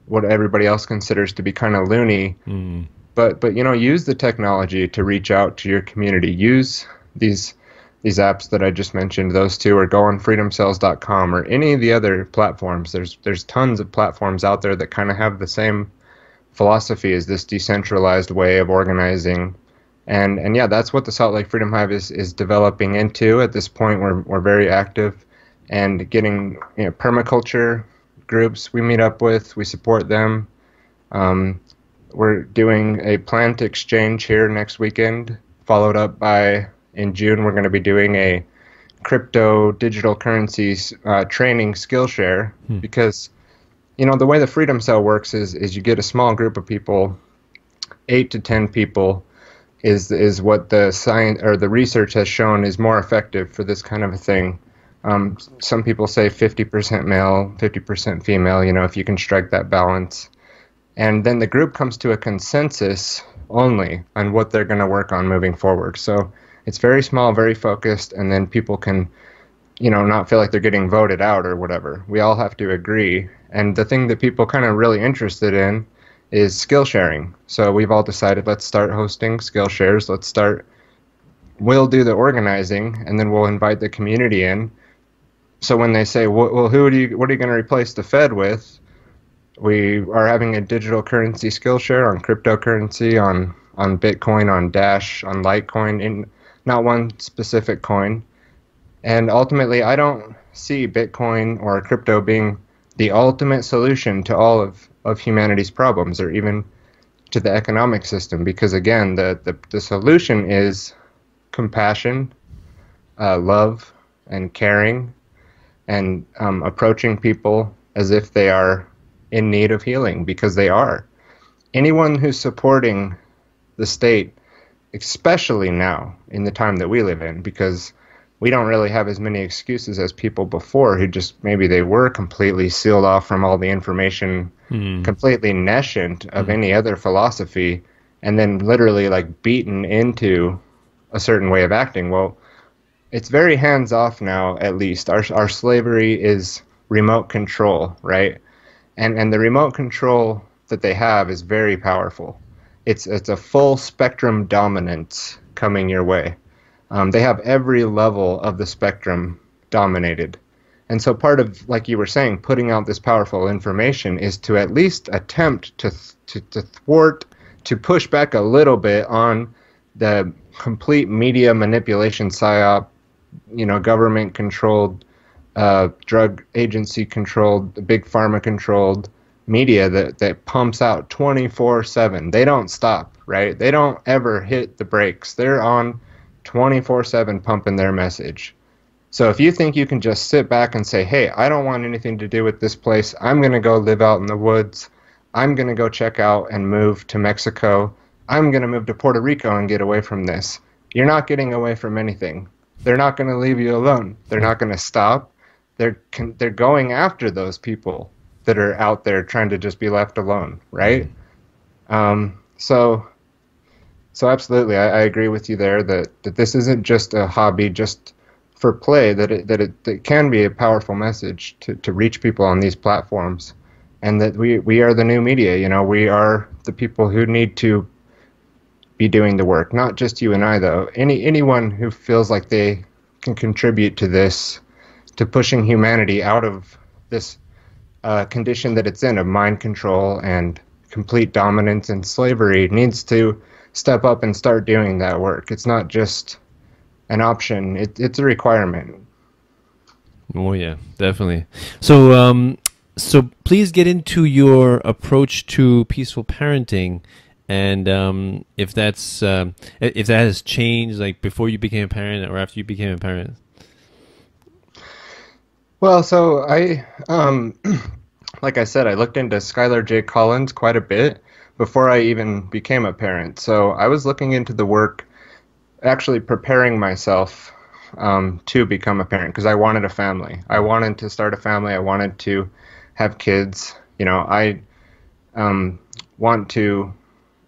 what everybody else considers to be kind of loony. But use the technology to reach out to your community. Use these apps that I just mentioned, those two, or go on freedomcells.com or any of the other platforms. There's tons of platforms out there that kind of have the same philosophy as this decentralized way of organizing. And yeah, that's what the Salt Lake Freedom Hive is developing into. At this point, we're very active and getting permaculture groups we meet up with. We support them. We're doing a plant exchange here next weekend, followed up by, in June, we're going to be doing a crypto digital currencies training Skillshare, because the way the Freedom Cell works is you get a small group of people, 8 to 10 people is what the science or the research has shown is more effective for this kind of a thing. Some people say 50% male, 50% female, if you can strike that balance. And then the group comes to a consensus only on what they're going to work on moving forward. So it's very small, very focused, and then people can, not feel like they're getting voted out or whatever. We all have to agree. And the thing that people kind of really interested in is skill sharing. So we've all decided, let's start hosting skill shares. We'll do the organizing, and then we'll invite the community in. So when they say, well, what are you going to replace the Fed with? We are having a digital currency skill share on cryptocurrency, on Bitcoin, on Dash, on Litecoin, in not one specific coin. And ultimately, I don't see Bitcoin or crypto being the ultimate solution to all of humanity's problems, or even to the economic system, because again, the solution is compassion, love, and caring, and approaching people as if they are in need of healing, because they are. Anyone who's supporting the state, especially now in the time that we live in, because we don't really have as many excuses as people before who just maybe they were completely sealed off from all the information, completely nescient of any other philosophy, and then literally like beaten into a certain way of acting. Well, it's very hands-off now, at least. Our slavery is remote control, right? And the remote control that they have is very powerful. It's a full spectrum dominance coming your way. They have every level of the spectrum dominated. And so part of, like you were saying, putting out this powerful information is to at least attempt to thwart, to push back a little bit on the complete media manipulation psyop, government-controlled, drug agency-controlled, big pharma-controlled media that pumps out 24/7. They don't stop, right? They don't ever hit the brakes. They're on 24/7 pumping their message. So if you think you can just sit back and say, hey, I don't want anything to do with this place, I'm going to go live out in the woods, I'm going to go check out and move to Mexico, I'm going to move to Puerto Rico and get away from this, you're not getting away from anything. They're not going to leave you alone. They're not going to stop. They're going after those people that are out there trying to just be left alone, right? So absolutely, I agree with you there that this isn't just a hobby just for play, that it can be a powerful message to reach people on these platforms, and that we are the new media. We are the people who need to be doing the work, not just you and I, though. Anyone who feels like they can contribute to this, to pushing humanity out of this condition that it's in of mind control and complete dominance and slavery needs to step up and start doing that work. It's not just an option, it's a requirement. Oh yeah, definitely. So so please get into your approach to peaceful parenting, and if that has changed, like before you became a parent or after you became a parent. Well, so I like I said, I looked into Skylar J. Collins quite a bit before I even became a parent. So I was looking into the work, actually preparing myself to become a parent because I wanted a family. I wanted to start a family. I wanted to have kids. You know, I want to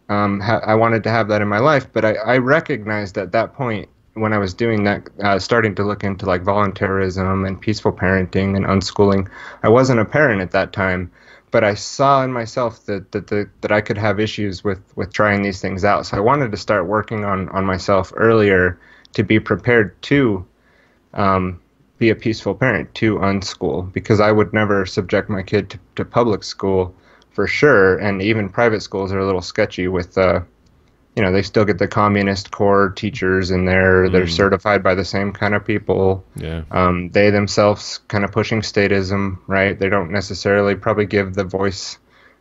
I wanted to have that in my life, but I recognized at that point when I was doing that, starting to look into like voluntarism and peaceful parenting and unschooling. I wasn't a parent at that time, but I saw in myself that I could have issues with trying these things out. So I wanted to start working on myself earlier to be prepared to be a peaceful parent, to unschool, because I would never subject my kid to public school for sure, and even private schools are a little sketchy with they still get the communist core teachers in there. They're certified by the same kind of people. Yeah. They themselves kind of pushing statism, right? They don't necessarily probably give the voice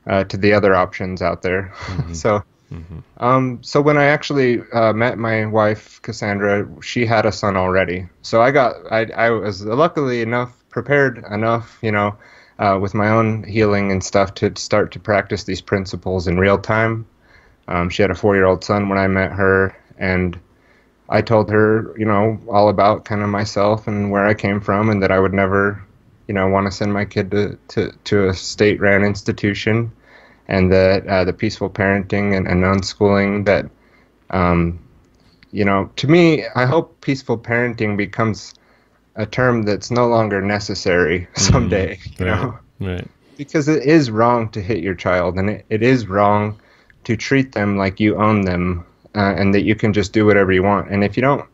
to the other options out there. Mm-hmm. So when I actually met my wife, Cassandra, she had a son already. So I was luckily prepared enough, with my own healing and stuff to start to practice these principles in real time. She had a 4-year-old son when I met her, and I told her, all about kind of myself and where I came from, and that I would never, want to send my kid to a state-ran institution, and that the peaceful parenting and unschooling that, to me, I hope peaceful parenting becomes a term that's no longer necessary someday, Right. Because it is wrong to hit your child, and it is wrong to treat them like you own them, and that you can just do whatever you want. And if you don't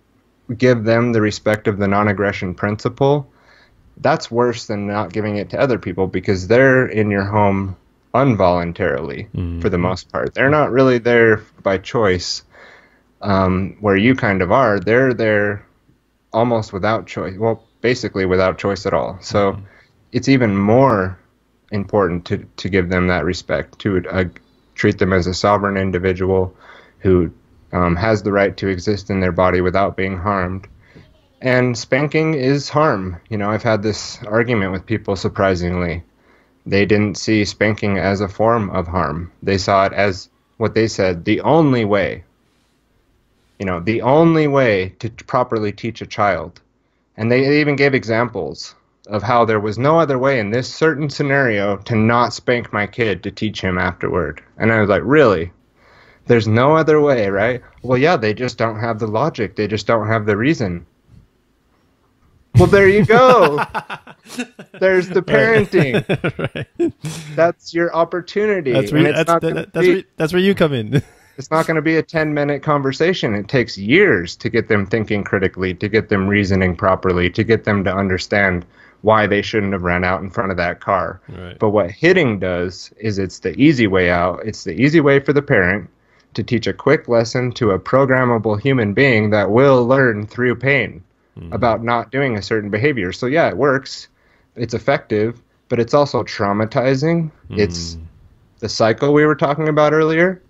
give them the respect of the non-aggression principle, that's worse than not giving it to other people, because they're in your home involuntarily for the most part. They're not really there by choice, where you kind of are. They're there almost without choice. Well, basically without choice at all. So it's even more important to give them that respect, to treat them as a sovereign individual who has the right to exist in their body without being harmed. And spanking is harm. I've had this argument with people, surprisingly. They didn't see spanking as a form of harm. They saw it as what they said, the only way. The only way to properly teach a child. And they even gave examples of how there was no other way in this certain scenario to not spank my kid to teach him afterward. And I was like, really? There's no other way, right? Well, yeah, they just don't have the logic. They just don't have the reason. Well, there you go. There's the parenting. Right. That's your opportunity. That's where you come in. It's not going to be a 10-minute conversation. It takes years to get them thinking critically, to get them reasoning properly, to get them to understand why they shouldn't have ran out in front of that car. Right. But what hitting does is it's the easy way out. It's the easy way for the parent to teach a quick lesson to a programmable human being that will learn through pain about not doing a certain behavior. So yeah, it works. It's effective, but it's also traumatizing. It's the cycle we were talking about earlier.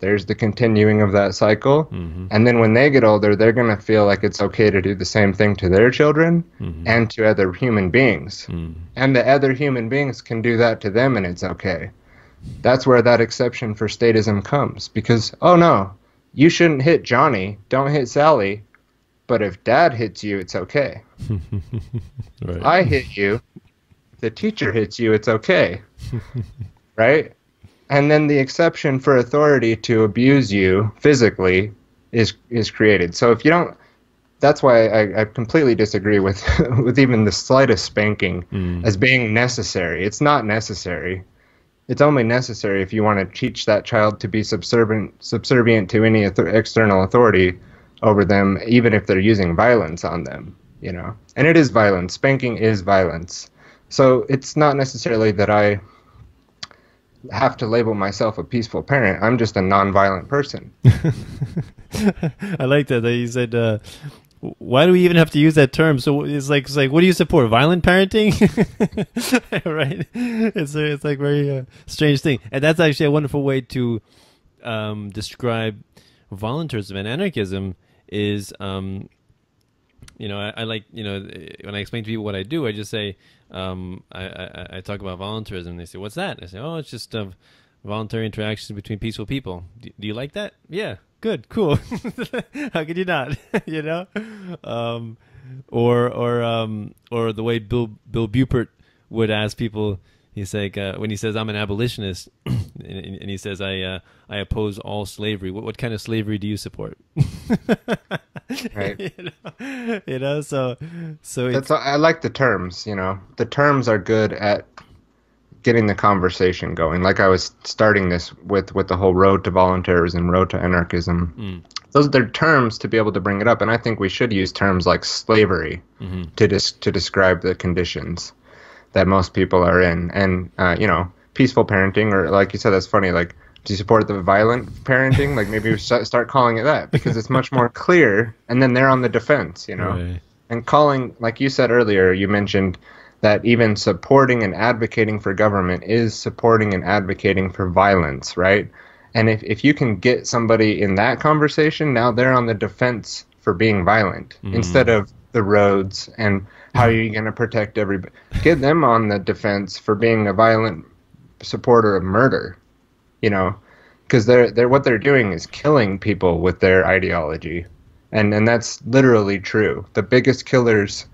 There's the continuing of that cycle. And then when they get older, they're going to feel like it's okay to do the same thing to their children and to other human beings. And the other human beings can do that to them, and it's okay. That's where that exception for statism comes. Because, oh no, you shouldn't hit Johnny, don't hit Sally, but if Dad hits you, it's okay. Right. If I hit you, if the teacher hits you, it's okay. Right? And then the exception for authority to abuse you physically is created. So if you don't, that's why I completely disagree with with even the slightest spanking as being necessary. It's not necessary. It's only necessary if you want to teach that child to be subservient to any external authority over them, even if they're using violence on them. And it is violence. Spanking is violence. So it's not necessarily that I have to label myself a peaceful parent. I'm just a nonviolent person. I like that you said. Why do we even have to use that term? So it's like, what do you support? Violent parenting, right? It's like very strange thing, and that's actually a wonderful way to describe voluntarism and anarchism. Is I like, when I explain to people what I do, I just say, I talk about voluntarism. They say, what's that? I say, oh, it's just voluntary interactions between peaceful people. Do you like that? Yeah, good, cool. How could you not? Or the way Bill Bupert would ask people. He's like, when he says I'm an abolitionist, and he says I oppose all slavery. What kind of slavery do you support? Right. So That's I like the terms. The terms are good at getting the conversation going. Like I was starting this with the whole road to voluntarism, road to anarchism. Those are terms to be able to bring it up, and I think we should use terms like slavery to describe the conditions that most people are in. And peaceful parenting, or like you said, that's funny. Like, do you support the violent parenting? Like, maybe we start calling it that, because it's much more clear, and then they're on the defense, Right. And calling, like you said earlier, you mentioned that even supporting and advocating for government is supporting and advocating for violence, right? And if you can get somebody in that conversation, now they're on the defense for being violent instead of the roads and how are you going to protect everybody. Get them on the defense for being a violent supporter of murder, because they're what they're doing is killing people with their ideology, and that's literally true. The biggest killers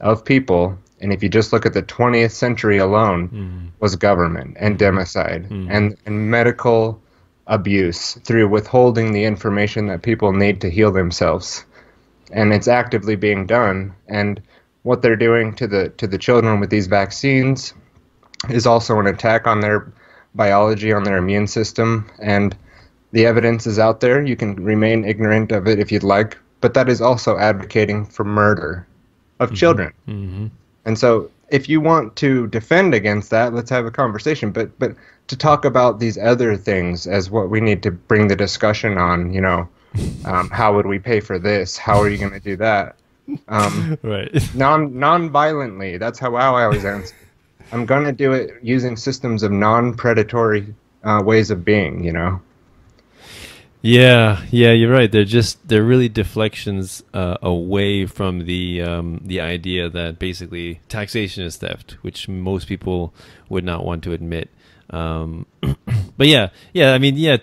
of people, and if you just look at the 20th century alone, was government and democide and medical abuse through withholding the information that people need to heal themselves. And it's actively being done. And what they're doing to the children with these vaccines is also an attack on their biology, on their immune system. And the evidence is out there. You can remain ignorant of it if you'd like, but that is also advocating for murder of children. And so if you want to defend against that, let's have a conversation. But to talk about these other things as what we need to bring the discussion on, how would we pay for this? How are you going to do that? Right. Non-violently. That's how I always answer. I'm going to do it using systems of non-predatory ways of being, Yeah, you're right. They're really deflections away from the idea that basically taxation is theft, which most people would not want to admit. But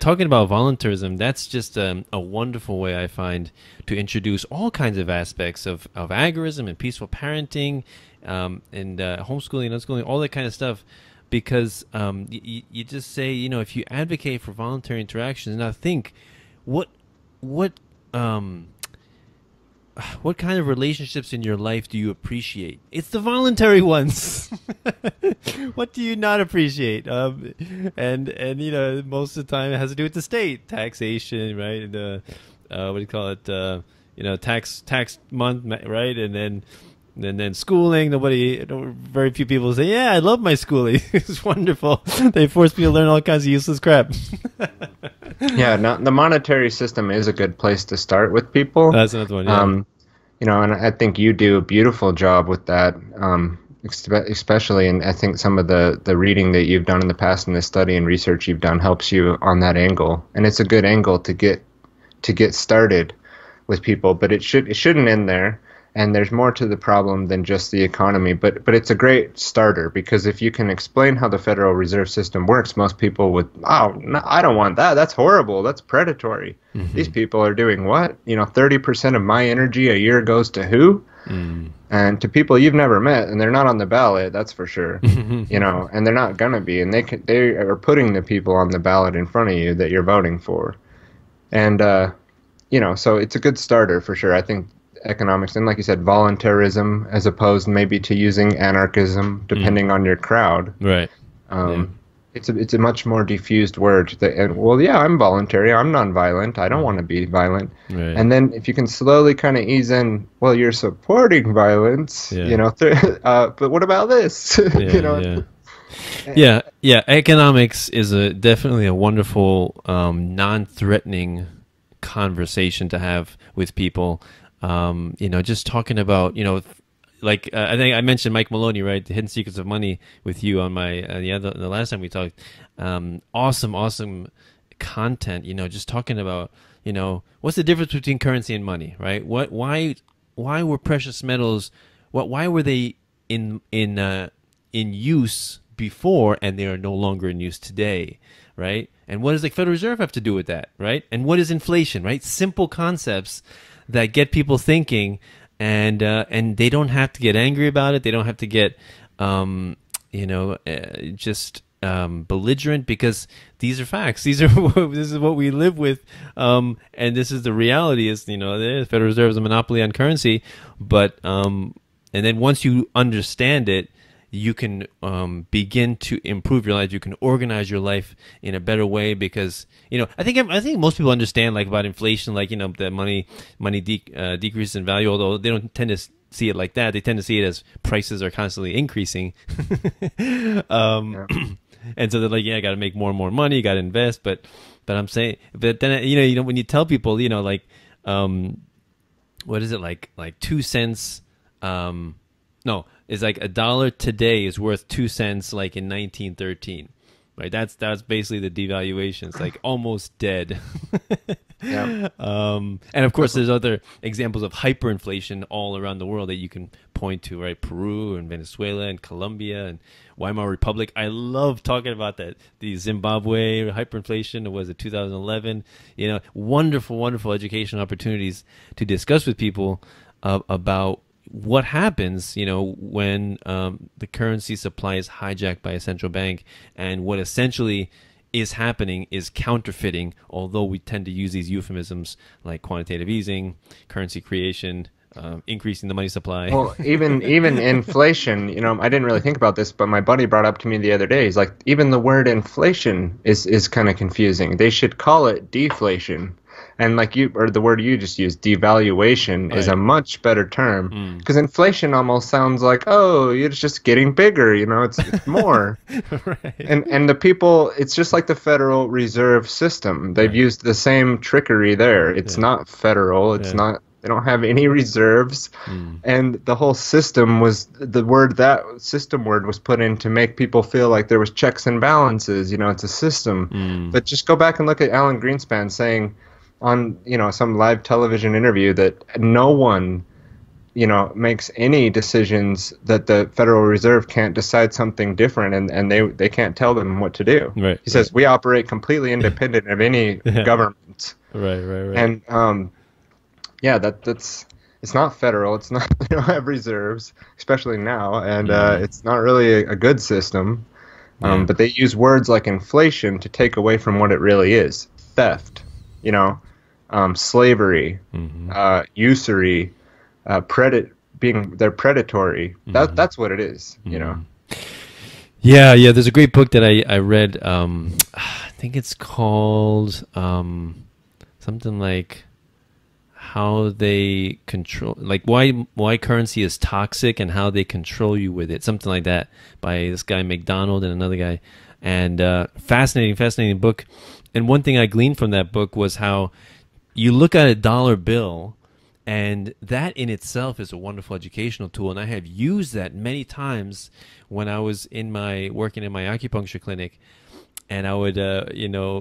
talking about voluntarism, that's just a wonderful way I find to introduce all kinds of aspects of agorism and peaceful parenting, and homeschooling, unschooling, all that kind of stuff. Because you just say, if you advocate for voluntary interactions, now think, what kind of relationships in your life do you appreciate? It's the voluntary ones. What do you not appreciate? And most of the time it has to do with the state, taxation, right? And what do you call it? Tax month, right? And then schooling. Very few people say, yeah, I love my schooling. It's wonderful. They force me to learn all kinds of useless crap. Yeah, the monetary system is a good place to start with people. That's another one, yeah. And I think you do a beautiful job with that, especially, and I think some of the reading that you've done in the past and the study and research you've done helps you on that angle. And it's a good angle to get started with people, but it shouldn't end there. And there's more to the problem than just the economy, but it's a great starter, because if you can explain how the Federal Reserve System works, most people would, no, I don't want that. That's horrible. That's predatory. These people are doing what? 30% of my energy a year goes to who? And to people you've never met, and they're not on the ballot, that's for sure. And they're not gonna be, and they are putting the people on the ballot in front of you that you're voting for, and so it's a good starter for sure. I think economics, and like you said, voluntarism as opposed maybe to using anarchism, depending on your crowd. Right. it's a much more diffused word. And well, yeah, I'm voluntary. I'm nonviolent. I don't want to be violent. Right. And then if you can slowly kind of ease in, well, you're supporting violence, Yeah. you know. But what about this? You know. Yeah. Economics is definitely a wonderful, non-threatening conversation to have with people. Just talking about, like I think I mentioned Mike Maloney, right? The Hidden Secrets of Money with you on my the last time we talked. Awesome content. Just talking about what's the difference between currency and money, right? Why were precious metals? Why were they in use before and they are no longer in use today, right? And what does the Federal Reserve have to do with that, right? And what is inflation, right? Simple concepts that get people thinking. And they don't have to get angry about it. They don't have to get, belligerent, because these are facts. This is what we live with, and this is the reality. Is the Federal Reserve is a monopoly on currency, but and then once you understand it, you can begin to improve your life. You can organize your life in a better way, because I think most people understand, like, about inflation, like the money decreases in value, although they don't tend to see it like that. They tend to see it as prices are constantly increasing. Yeah. And so they're like, yeah, I got to make more and more money, you got to invest, but I'm saying, but then when you tell people, like, what is it, like 2 cents, no, it's like $1 today is worth 2 cents, like in 1913, right? That's basically the devaluation. It's like almost dead. Yeah. And of course, there's other examples of hyperinflation all around the world that you can point to, right? Peru and Venezuela and Colombia and Weimar Republic. I love talking about that. The Zimbabwe hyperinflation, was it 2011? Wonderful educational opportunities to discuss with people about what happens, when the currency supply is hijacked by a central bank, and what essentially is happening is counterfeiting, although we tend to use these euphemisms like quantitative easing, currency creation, increasing the money supply. Well, even inflation, I didn't really think about this, but my buddy brought up to me the other day. He's like, even the word inflation is kind of confusing. They should call it deflation. And the word you just used, devaluation, is a much better term, because inflation almost sounds like, oh, it's just getting bigger, it's more. Right. And the people, it's just like the Federal Reserve System. They've used the same trickery there. It's not federal. It's not. They don't have any reserves, and the whole system that system word was put in to make people feel like there was checks and balances. It's a system. But just go back and look at Alan Greenspan saying on some live television interview that no one makes any decisions, that the Federal Reserve can't decide something different, and they can't tell them what to do. Right. He says we operate completely independent of any government. Right. And that's it's not federal. It's not, they don't have reserves, especially now, and it's not really a good system. But they use words like inflation to take away from what it really is: theft, slavery, usury, they're predatory. That's what it is. Yeah. There's a great book that I read. I think it's called something like how they control, like why currency is toxic and how they control you with it, something like that, by this guy McDonald and another guy. And fascinating book. And one thing I gleaned from that book was how you look at a dollar bill, and that in itself is a wonderful educational tool. And I have used that many times when I was working in my acupuncture clinic, and I would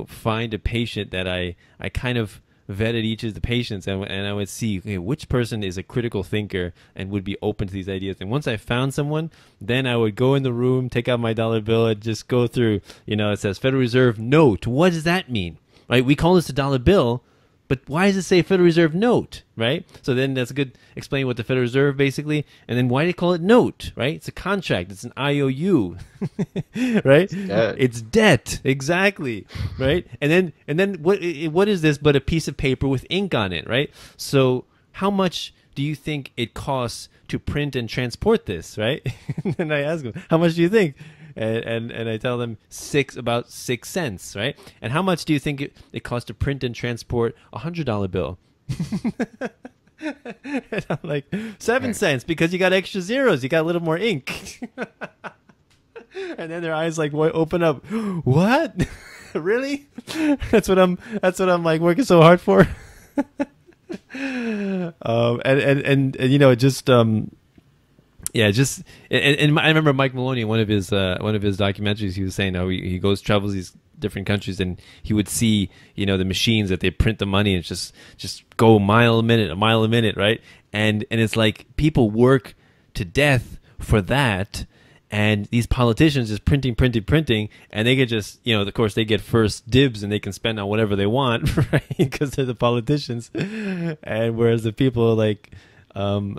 find a patient that I kind of vetted each of the patients, and I would see, okay, which person is a critical thinker and would be open to these ideas. And once I found someone, then I would go in the room, take out my dollar bill, and just go through, it says Federal Reserve note. What does that mean? Right? We call this a dollar bill, but why does it say Federal Reserve note, right? So then that's a good explain what the Federal Reserve basically, and then why do they call it note, right? It's a contract. It's an IOU, right? It's debt, exactly, right? And then what is this but a piece of paper with ink on it, right? So how much do you think it costs to print and transport this, right? And I ask them, how much do you think? and I tell them about 6 cents, right? And how much do you think it costs to print and transport $100 bill? And I'm like, 7 cents, because you got extra zeros, you got a little more ink. And then their eyes like open up. What? Really? That's what I'm like working so hard for. And you know, just yeah, just and I remember Mike Maloney in one of his documentaries. He was saying how he travels these different countries, and he would see, you know, the machines that they print the money, and it's just go a mile a minute, right? And it's like people work to death for that. And these politicians just printing, and they get just, you know, of course, they get first dibs, and they can spend on whatever they want, right? Because they're the politicians. And whereas the people are like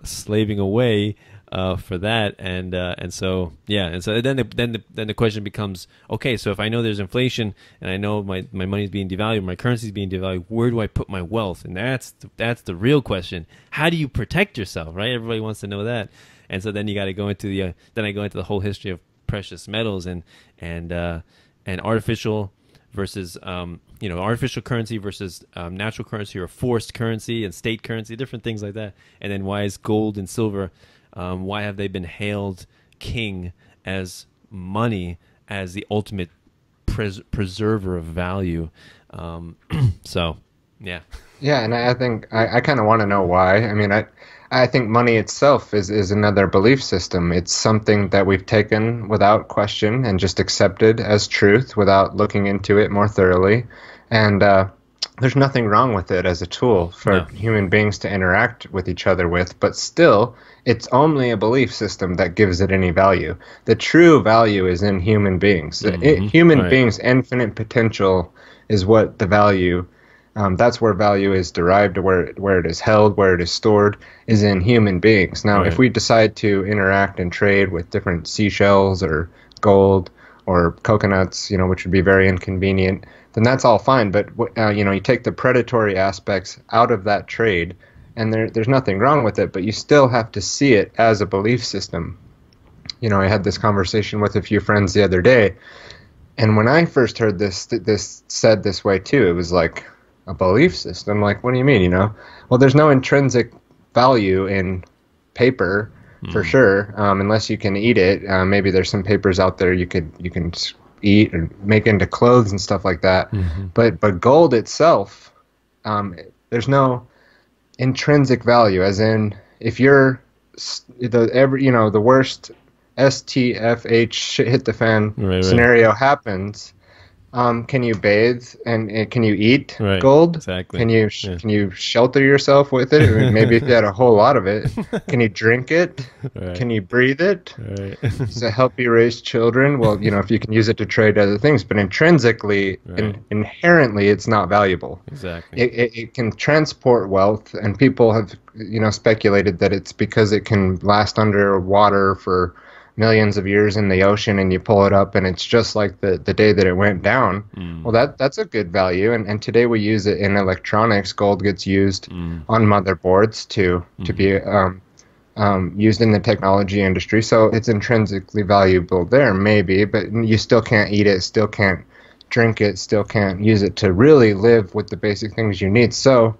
slaving away for that, and so yeah, and so then the question becomes, okay, so if I know there's inflation, and I know my money's being devalued, my currency's being devalued, where do I put my wealth? And that's the real question. How do you protect yourself, right? Everybody wants to know that. And so then you got to go into I go into the whole history of precious metals and artificial versus artificial currency versus natural currency or forced currency and state currency, different things like that. And then why is gold and silver? Why have they been hailed king as money, as the ultimate preserver of value? So yeah. Yeah, and I think I kind of want to know why. I mean, I think money itself is another belief system. It's something that we've taken without question and just accepted as truth without looking into it more thoroughly. And there's nothing wrong with it as a tool for human beings to interact with each other with, but still, it's only a belief system that gives it any value. The true value is in human beings. Human beings' infinite potential is what the value. That's where value is derived, where it is held, where it is stored, is in human beings. Now, if we decide to interact and trade with different seashells or gold or coconuts, you know, which would be very inconvenient, then that's all fine. But you know, you take the predatory aspects out of that trade, and there's nothing wrong with it, but you still have to see it as a belief system. You know, I had this conversation with a few friends the other day, and when I first heard this said this way too, it was like, a belief system? Like, what do you mean? You know, well, there's no intrinsic value in paper for sure, unless you can eat it. Maybe there's some papers out there you can eat or make into clothes and stuff like that. But gold itself, there's no intrinsic value. As in, if you're the worst STFH shit hit the fan scenario happens. Can you bathe and can you eat gold? Exactly. Can you shelter yourself with it? I mean, maybe if you had a whole lot of it. Can you drink it? Can you breathe it? Does it help you raise children? Well, you know, if you can use it to trade other things, but intrinsically, inherently, it's not valuable. Exactly. It can transport wealth, and people have, you know, speculated that it's because it can last under water for millions of years in the ocean, and you pull it up and it's just like the day that it went down. Well, that's a good value, and today we use it in electronics. Gold gets used on motherboards to be used in the technology industry, so it's intrinsically valuable there, maybe, but you still can't eat it, still can't drink it, still can't use it to really live with the basic things you need. So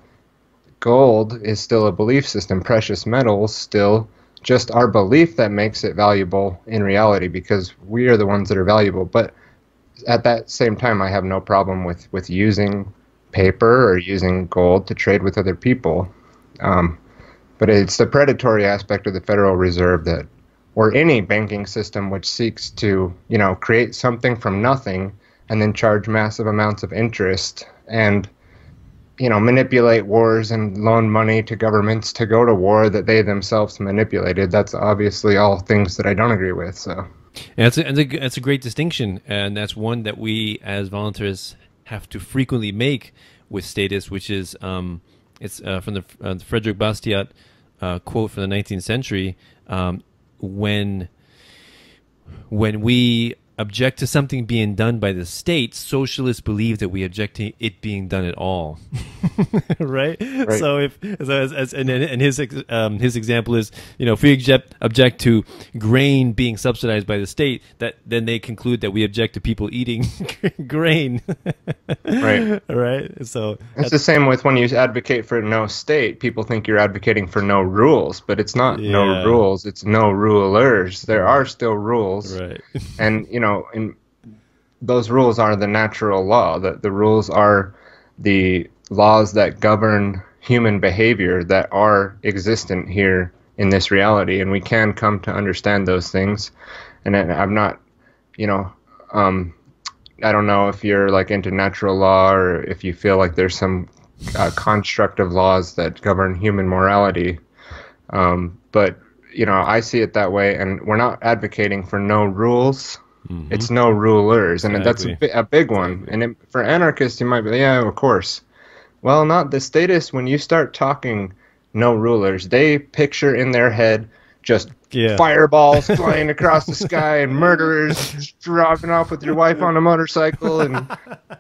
gold is still a belief system. Precious metals still just our belief that makes it valuable in reality, because we are the ones that are valuable. But at that same time, I have no problem with using paper or using gold to trade with other people. But it's the predatory aspect of the Federal Reserve that, or any banking system which seeks to, you know, create something from nothing and then charge massive amounts of interest and, you know, manipulate wars and loan money to governments to go to war that they themselves manipulated. That's obviously all things that I don't agree with. So, yeah, that's a great distinction, and that's one that we as volunteers have to frequently make with status, which is it's from the Frederick Bastiat quote from the 19th century. When we object to something being done by the state, socialists believe that we object to it being done at all. Right? So and his example is, if we object to grain being subsidized by the state, that then they conclude that we object to people eating grain. Right? So it's the same with when you advocate for no state. People think you're advocating for no rules, but it's not no rules, it's no rulers. There are still rules. Right. And and those rules are the natural law. The rules are the laws that govern human behavior that are existent here in this reality, and we can come to understand those things. And I'm not, I don't know if you're like into natural law or if you feel like there's some construct of laws that govern human morality, but I see it that way, and we're not advocating for no rules. Mm-hmm. It's no rulers, and that's a big one. And for anarchists, you might be, yeah, of course. Well, not the statists. When you start talking no rulers, they picture in their head just fireballs flying across the sky and murderers driving off with your wife on a motorcycle, and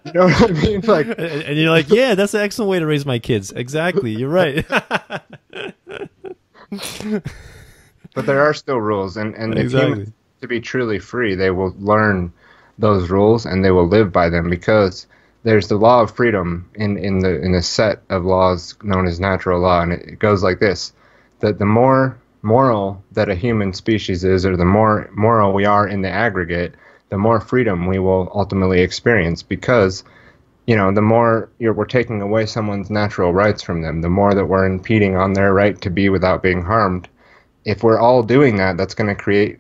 you know what I mean? Like, and you're like, yeah, that's an excellent way to raise my kids. Exactly, you're right. But there are still rules, and if humans to be truly free, they will learn those rules and they will live by them, because there's the law of freedom in the set of laws known as natural law, and it goes like this: that the more moral that a human species is, or the more moral we are in the aggregate, the more freedom we will ultimately experience, because the more we're taking away someone's natural rights from them, the more that we're impeding on their right to be without being harmed. If we're all doing that, that's going to create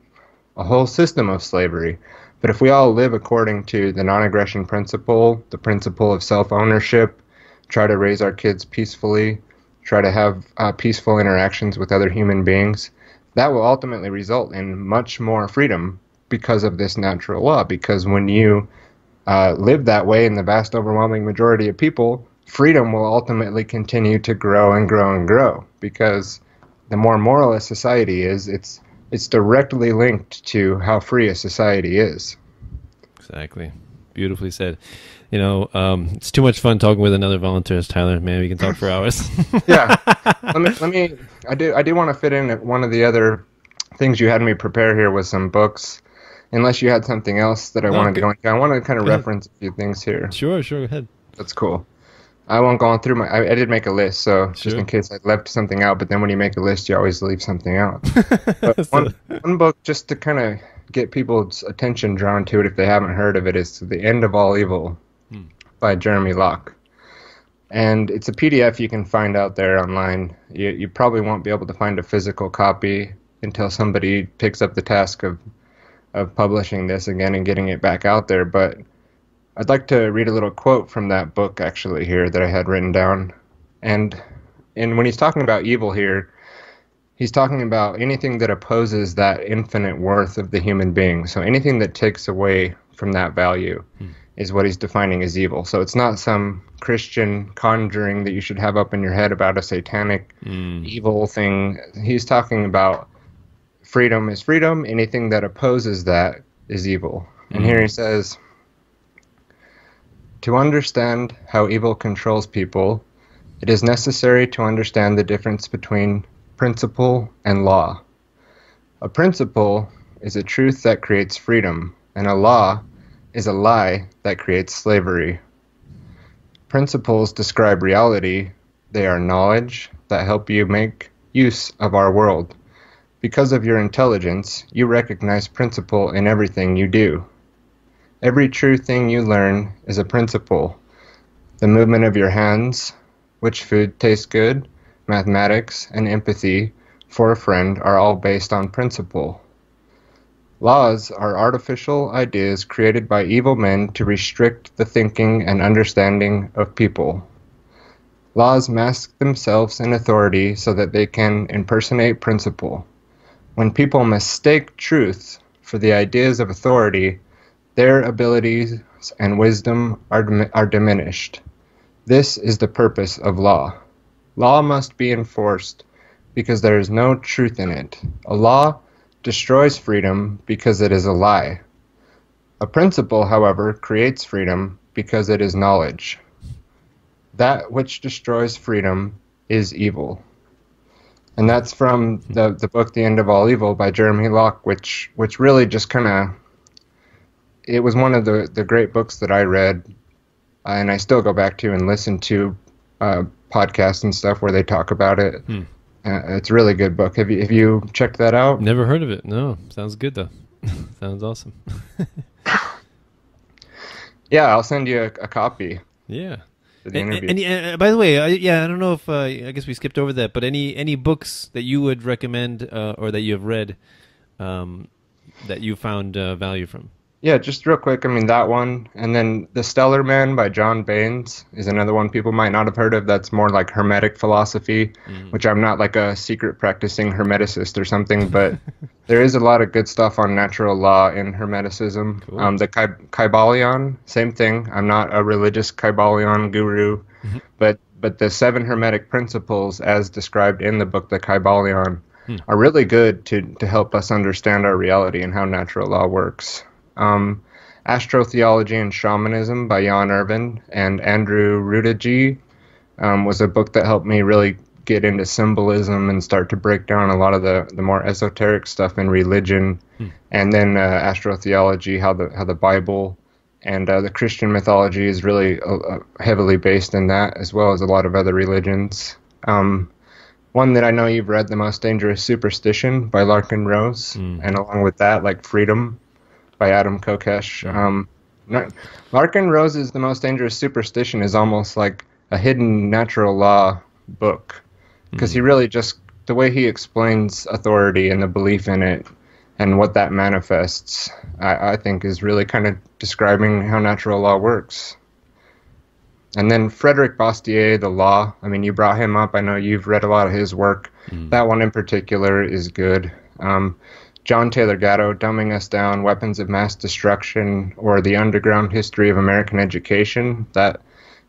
a whole system of slavery. But if we all live according to the non-aggression principle, the principle of self-ownership, try to raise our kids peacefully, try to have peaceful interactions with other human beings, that will ultimately result in much more freedom because of this natural law. Because when you live that way in the vast overwhelming majority of people, freedom will ultimately continue to grow and grow and grow. Because the more moral a society is, it's directly linked to how free a society is. Exactly. Beautifully said. It's too much fun talking with another voluntarist, Tyler. Man, we can talk for hours. Yeah. Let me. I do want to fit in one of the other things you had me prepare here with some books. Unless you had something else that I wanted to go into. I want to kind of reference a few things here. Sure. Go ahead. That's cool. I won't go on through I did make a list, so just in case I left something out, but then when you make a list, you always leave something out. But one book, just to kind of get people's attention drawn to it if they haven't heard of it, is The End of All Evil by Jeremy Locke. And it's a PDF you can find out there online. You probably won't be able to find a physical copy until somebody picks up the task of publishing this again and getting it back out there, but I'd like to read a little quote from that book actually here that I had written down. And when he's talking about evil here, he's talking about anything that opposes that infinite worth of the human being. So anything that takes away from that value is what he's defining as evil. So it's not some Christian conjuring that you should have up in your head about a satanic evil thing. He's talking about freedom is freedom. Anything that opposes that is evil. And here he says, to understand how evil controls people, it is necessary to understand the difference between principle and law. A principle is a truth that creates freedom, and a law is a lie that creates slavery. Principles describe reality. They are knowledge that help you make use of our world. Because of your intelligence, you recognize principle in everything you do. Every true thing you learn is a principle. The movement of your hands, which food tastes good, mathematics, and empathy for a friend are all based on principle. Laws are artificial ideas created by evil men to restrict the thinking and understanding of people. Laws mask themselves in authority so that they can impersonate principle. When people mistake truth for the ideas of authority, their abilities and wisdom are diminished. This is the purpose of law. Law must be enforced because there is no truth in it. A law destroys freedom because it is a lie. A principle, however, creates freedom because it is knowledge. That which destroys freedom is evil. And that's from the book The End of All Evil by Jeremy Locke, which really just kind of, it was one of the great books that I read, and I still go back to and listen to podcasts and stuff where they talk about it. It's a really good book. Have you checked that out? Never heard of it. No. Sounds good, though. Sounds awesome. Yeah, I'll send you a copy. Yeah. For the interview. And by the way, I don't know if I guess we skipped over that, but any books that you would recommend or that you have read that you found value from? Yeah, just real quick, I mean, that one, and then The Stellar Man by John Baines is another one people might not have heard of. That's more like Hermetic philosophy, which I'm not like a secret practicing Hermeticist or something, but there is a lot of good stuff on natural law in Hermeticism. Cool. The Kybalion, same thing. I'm not a religious Kybalion guru, but the 7 Hermetic principles as described in the book, The Kybalion, are really good to help us understand our reality and how natural law works. Astrotheology and Shamanism by Jan Irvin and Andrew Rudigi was a book that helped me really get into symbolism and start to break down a lot of the more esoteric stuff in religion. And then astrotheology, how the Bible and the Christian mythology is really heavily based in that, as well as a lot of other religions. One that I know you've read, The Most Dangerous Superstition by Larken Rose, and along with that, like Freedom by Adam Kokesh. Larken Rose's The Most Dangerous Superstition is almost like a hidden natural law book, because he really just, the way he explains authority and the belief in it and what that manifests, I think is really kind of describing how natural law works. And then Frederick Bastiat, The Law. I mean, you brought him up. I know you've read a lot of his work. That one in particular is good. John Taylor Gatto, Dumbing Us Down, Weapons of Mass Destruction, or The Underground History of American Education.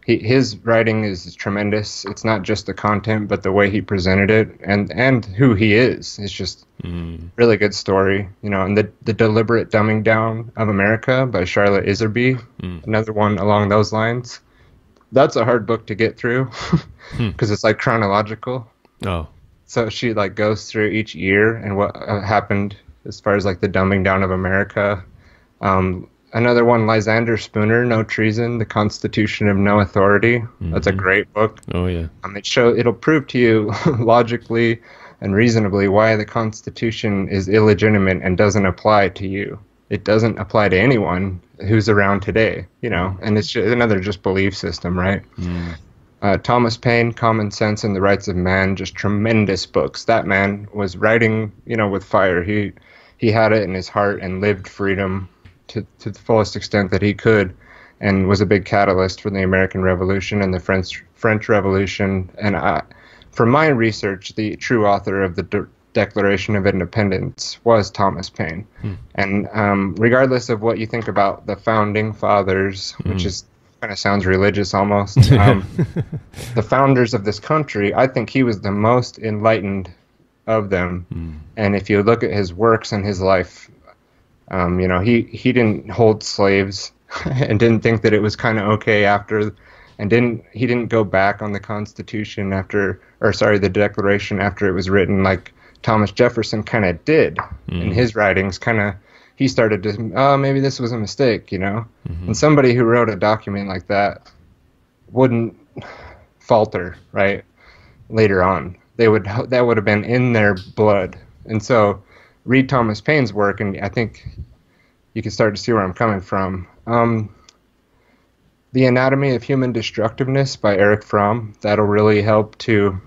His writing is tremendous. It's not just the content, but the way he presented it and who he is. It's just really good story. And the Deliberate Dumbing Down of America by Charlotte Iserby, another one along those lines. That's a hard book to get through because it's like chronological. Oh. So she like goes through each year and what happened as far as like the dumbing down of America. Another one, Lysander Spooner, No Treason, The Constitution of No Authority. That's a great book. Oh yeah. It'll prove to you logically and reasonably why the Constitution is illegitimate and doesn't apply to you. It doesn't apply to anyone who's around today, and it's just another belief system, right? Thomas Paine, Common Sense and the Rights of Man, just tremendous books. That man was writing, with fire. He had it in his heart and lived freedom to the fullest extent that he could, and was a big catalyst for the American Revolution and the French Revolution. And from my research, the true author of the Declaration of Independence was Thomas Paine. And regardless of what you think about the Founding Fathers, which is kind of sounds religious almost. The founders of this country, I think he was the most enlightened of them. And if you look at his works and his life, he didn't hold slaves and didn't think that it was kind of okay after, and he didn't go back on the Constitution the Declaration after it was written like Thomas Jefferson kind of did in his writings. He started to, maybe this was a mistake, And somebody who wrote a document like that wouldn't falter, right? Later on, that would have been in their blood. And so, read Thomas Paine's work, and I think you can start to see where I'm coming from. The Anatomy of Human Destructiveness by Erich Fromm. That'll really help to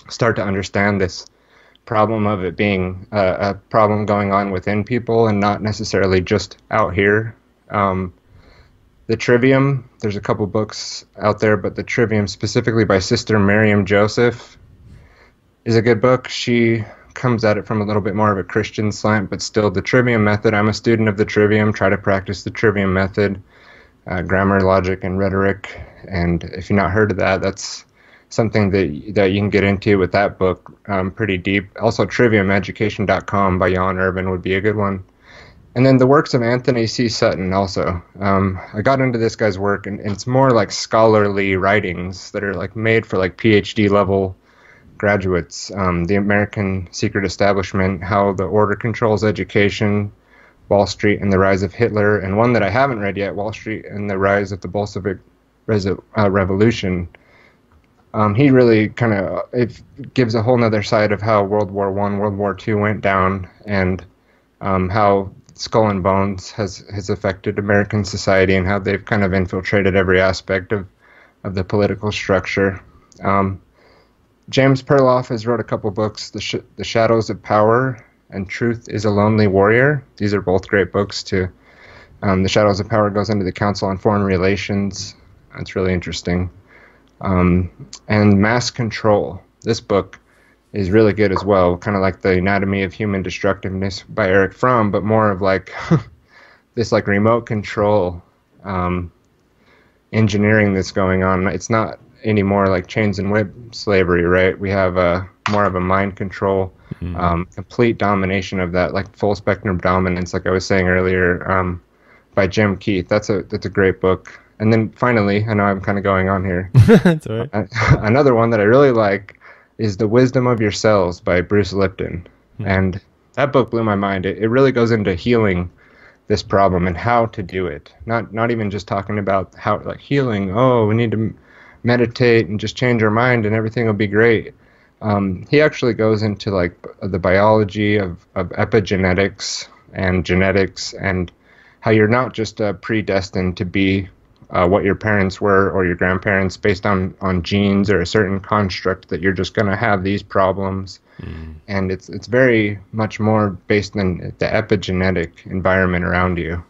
start to understand this problem of it being a problem going on within people and not necessarily just out here. The Trivium, there's a couple books out there, but The Trivium specifically by Sister Miriam Joseph is a good book. She comes at it from a little bit more of a Christian slant, but still the Trivium method. I'm a student of the Trivium, try to practice the Trivium method, grammar, logic, and rhetoric. And if you've not heard of that, that's something that you can get into with that book pretty deep. Also, triviumeducation.com by Jan Irvin would be a good one. And then the works of Anthony C. Sutton also. I got into this guy's work, and it's more like scholarly writings that are like made for like PhD level graduates. The American Secret Establishment, How the Order Controls Education, Wall Street and the Rise of Hitler, and one that I haven't read yet, Wall Street and the Rise of the Bolshevik Revolution. He really kind of it gives a whole nother side of how World War I, World War II went down, and how Skull and Bones has affected American society and how they've kind of infiltrated every aspect of the political structure. James Perloff has wrote a couple books, The Shadows of Power and Truth is a Lonely Warrior. These are both great books too. The Shadows of Power goes into the Council on Foreign Relations. It's really interesting. And Mass Control. This book is really good as well, kind of like The Anatomy of Human Destructiveness by Eric Fromm, but more of like this like remote control engineering that's going on. It's not anymore like chains and whip slavery, right? We have more of a mind control, complete domination of that, like full spectrum dominance, like I was saying earlier, by Jim Keith. That's a great book. And then finally, I know I'm kind of going on here. That's all right. Another one that I really like is The Wisdom of Your Cells by Bruce Lipton. And that book blew my mind. It really goes into healing this problem and how to do it. Not even just talking about how, like, healing, oh, we need to meditate and just change our mind and everything will be great. He actually goes into, like, the biology of epigenetics and genetics and how you're not just predestined to be what your parents were or your grandparents based on genes or a certain construct, that you're just going to have these problems. And it's very much more based on the epigenetic environment around you.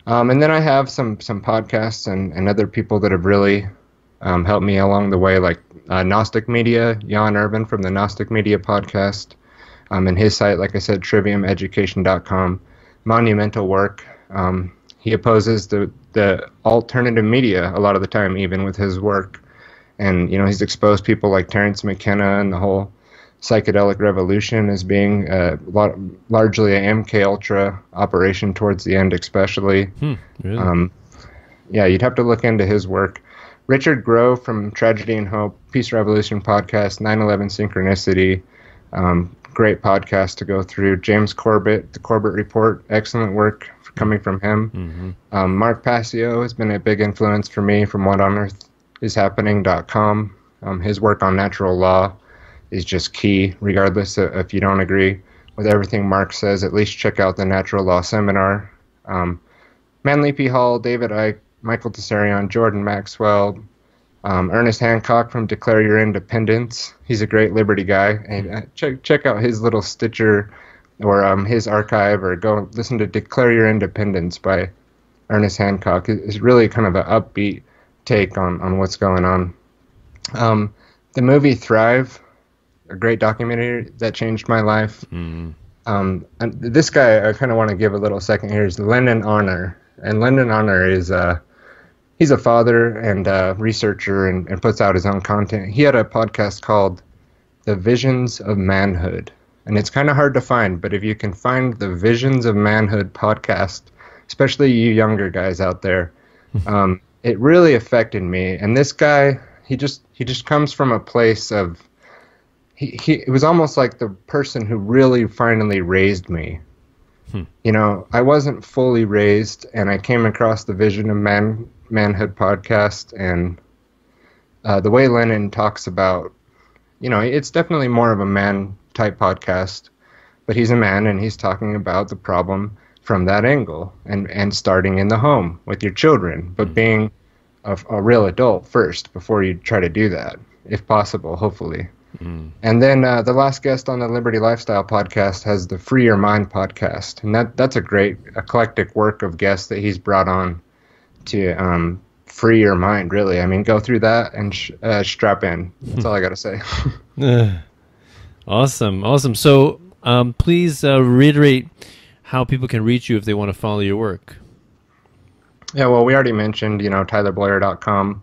And then I have some podcasts and other people that have really helped me along the way, like Gnostic Media, Jan Urban from the Gnostic Media podcast, and his site, like I said, triviumeducation.com. Monumental work. He opposes the alternative media a lot of the time, even with his work. And, he's exposed people like Terence McKenna and the whole psychedelic revolution as being largely a MK Ultra operation towards the end, especially. Really? Yeah, you'd have to look into his work. Richard Grove from Tragedy and Hope, Peace Revolution podcast, 9/11 Synchronicity, great podcast to go through. James Corbett, The Corbett Report, excellent work coming from him. Mark Passio has been a big influence for me from whatonearthishappening.com. His work on natural law is just key, regardless of if you don't agree with everything Mark says. At least check out the Natural Law Seminar. Manly P. Hall, David Icke, Michael Tessarion, Jordan Maxwell, Ernest Hancock from Declare Your Independence. He's a great liberty guy. And check out his little Stitcher or his archive, or go listen to Declare Your Independence by Ernest Hancock. It's really kind of an upbeat take on what's going on. The movie Thrive, a great documentary that changed my life. And this guy, I kind of want to give a little second here, is Lennon Honor. And Lennon Honor is he's a father and a researcher and puts out his own content. He had a podcast called The Visions of Manhood. And it's kind of hard to find, but if you can find the Visions of Manhood podcast, especially you younger guys out there, it really affected me. And this guy, he just comes from a place of, it was almost like the person who really finally raised me. I wasn't fully raised, and I came across the Vision of Manhood podcast, and the way Lennon talks about, it's definitely more of a man type podcast, but he's a man and he's talking about the problem from that angle and starting in the home with your children, but being a real adult first before you try to do that, if possible, hopefully. And then the last guest on the Liberty Lifestyle podcast has the Free Your Mind podcast, and that's a great eclectic work of guests that he's brought on to free your mind, really. I mean, go through that and strap in. That's all I got to say. Awesome. So please reiterate how people can reach you if they want to follow your work. Yeah, well, we already mentioned, TylerBloyer.com.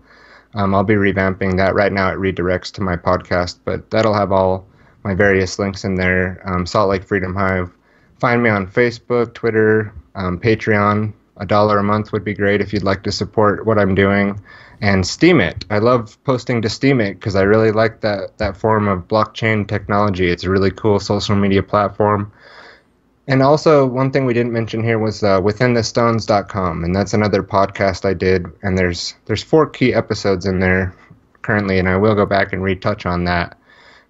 I'll be revamping that. Right now it redirects to my podcast, but that'll have all my various links in there. Salt Lake Freedom Hive, find me on Facebook, Twitter, Patreon. $1 a month would be great if you'd like to support what I'm doing. And Steemit. I love posting to Steemit because I really like that form of blockchain technology. It's a really cool social media platform. And also, one thing we didn't mention here was withinthestones.com, and that's another podcast I did. And there's 4 key episodes in there currently, and I will go back and retouch on that.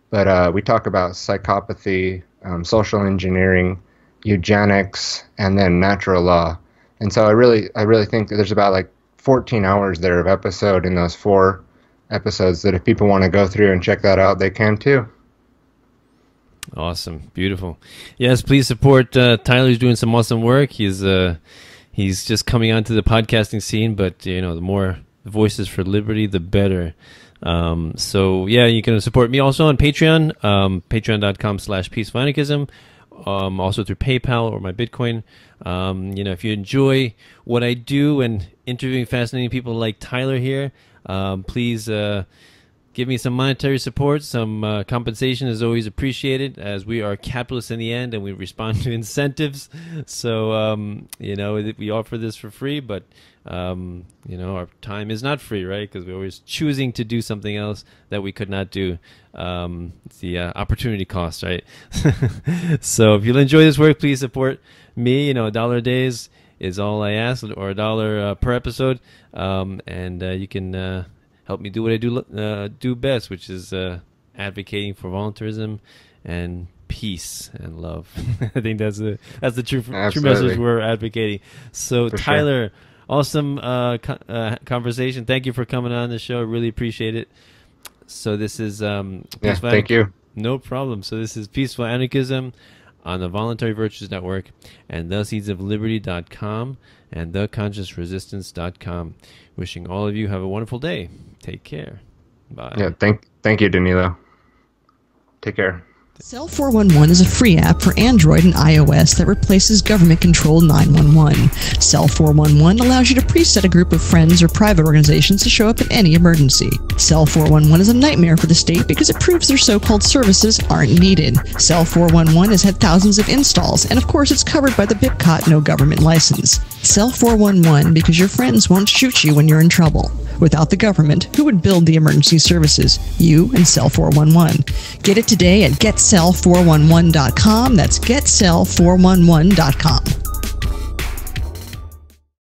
But we talk about psychopathy, social engineering, eugenics, and then natural law. And so I really think that there's about like 14 hours there of episode in those 4 episodes that if people want to go through and check that out, they can too. Awesome. Beautiful. Yes, please support Tyler's doing some awesome work. He's just coming onto the podcasting scene, but the more voices for liberty, the better. So yeah, you can support me also on Patreon, patreon.com/peaceful-anarchism, also through PayPal or my Bitcoin. If you enjoy what I do and interviewing fascinating people like Tyler here, please give me some monetary support. Some compensation is always appreciated, as we are capitalists in the end and we respond to incentives. So, we offer this for free, but, our time is not free, right? Because we're always choosing to do something else that we could not do. It's the opportunity cost, right? So if you'll enjoy this work, please support me. $1 a day is all I ask, or $1 per episode. And you can help me do what I do best, which is advocating for voluntarism and peace and love. I think that's the true message we're advocating. So for Tyler, sure. Awesome conversation. Thank you for coming on the show. I really appreciate it. So this is thank you. No problem. So this is Peaceful Anarchism on the Voluntary Virtues Network and theseedsofliberty.com and theconsciousresistance.com. Wishing all of you have a wonderful day. Take care. Bye. Yeah, thank you, Danilo. Take care. Cell 411 is a free app for Android and iOS that replaces government-controlled 911. Cell 411 allows you to preset a group of friends or private organizations to show up in any emergency. Cell 411 is a nightmare for the state because it proves their so-called services aren't needed. Cell 411 has had thousands of installs, and of course it's covered by the BIPCOT no government license. Cell 411 because your friends won't shoot you when you're in trouble. Without the government, who would build the emergency services? You and Cell 411. Get it today at getcell411.com. That's getcell411.com.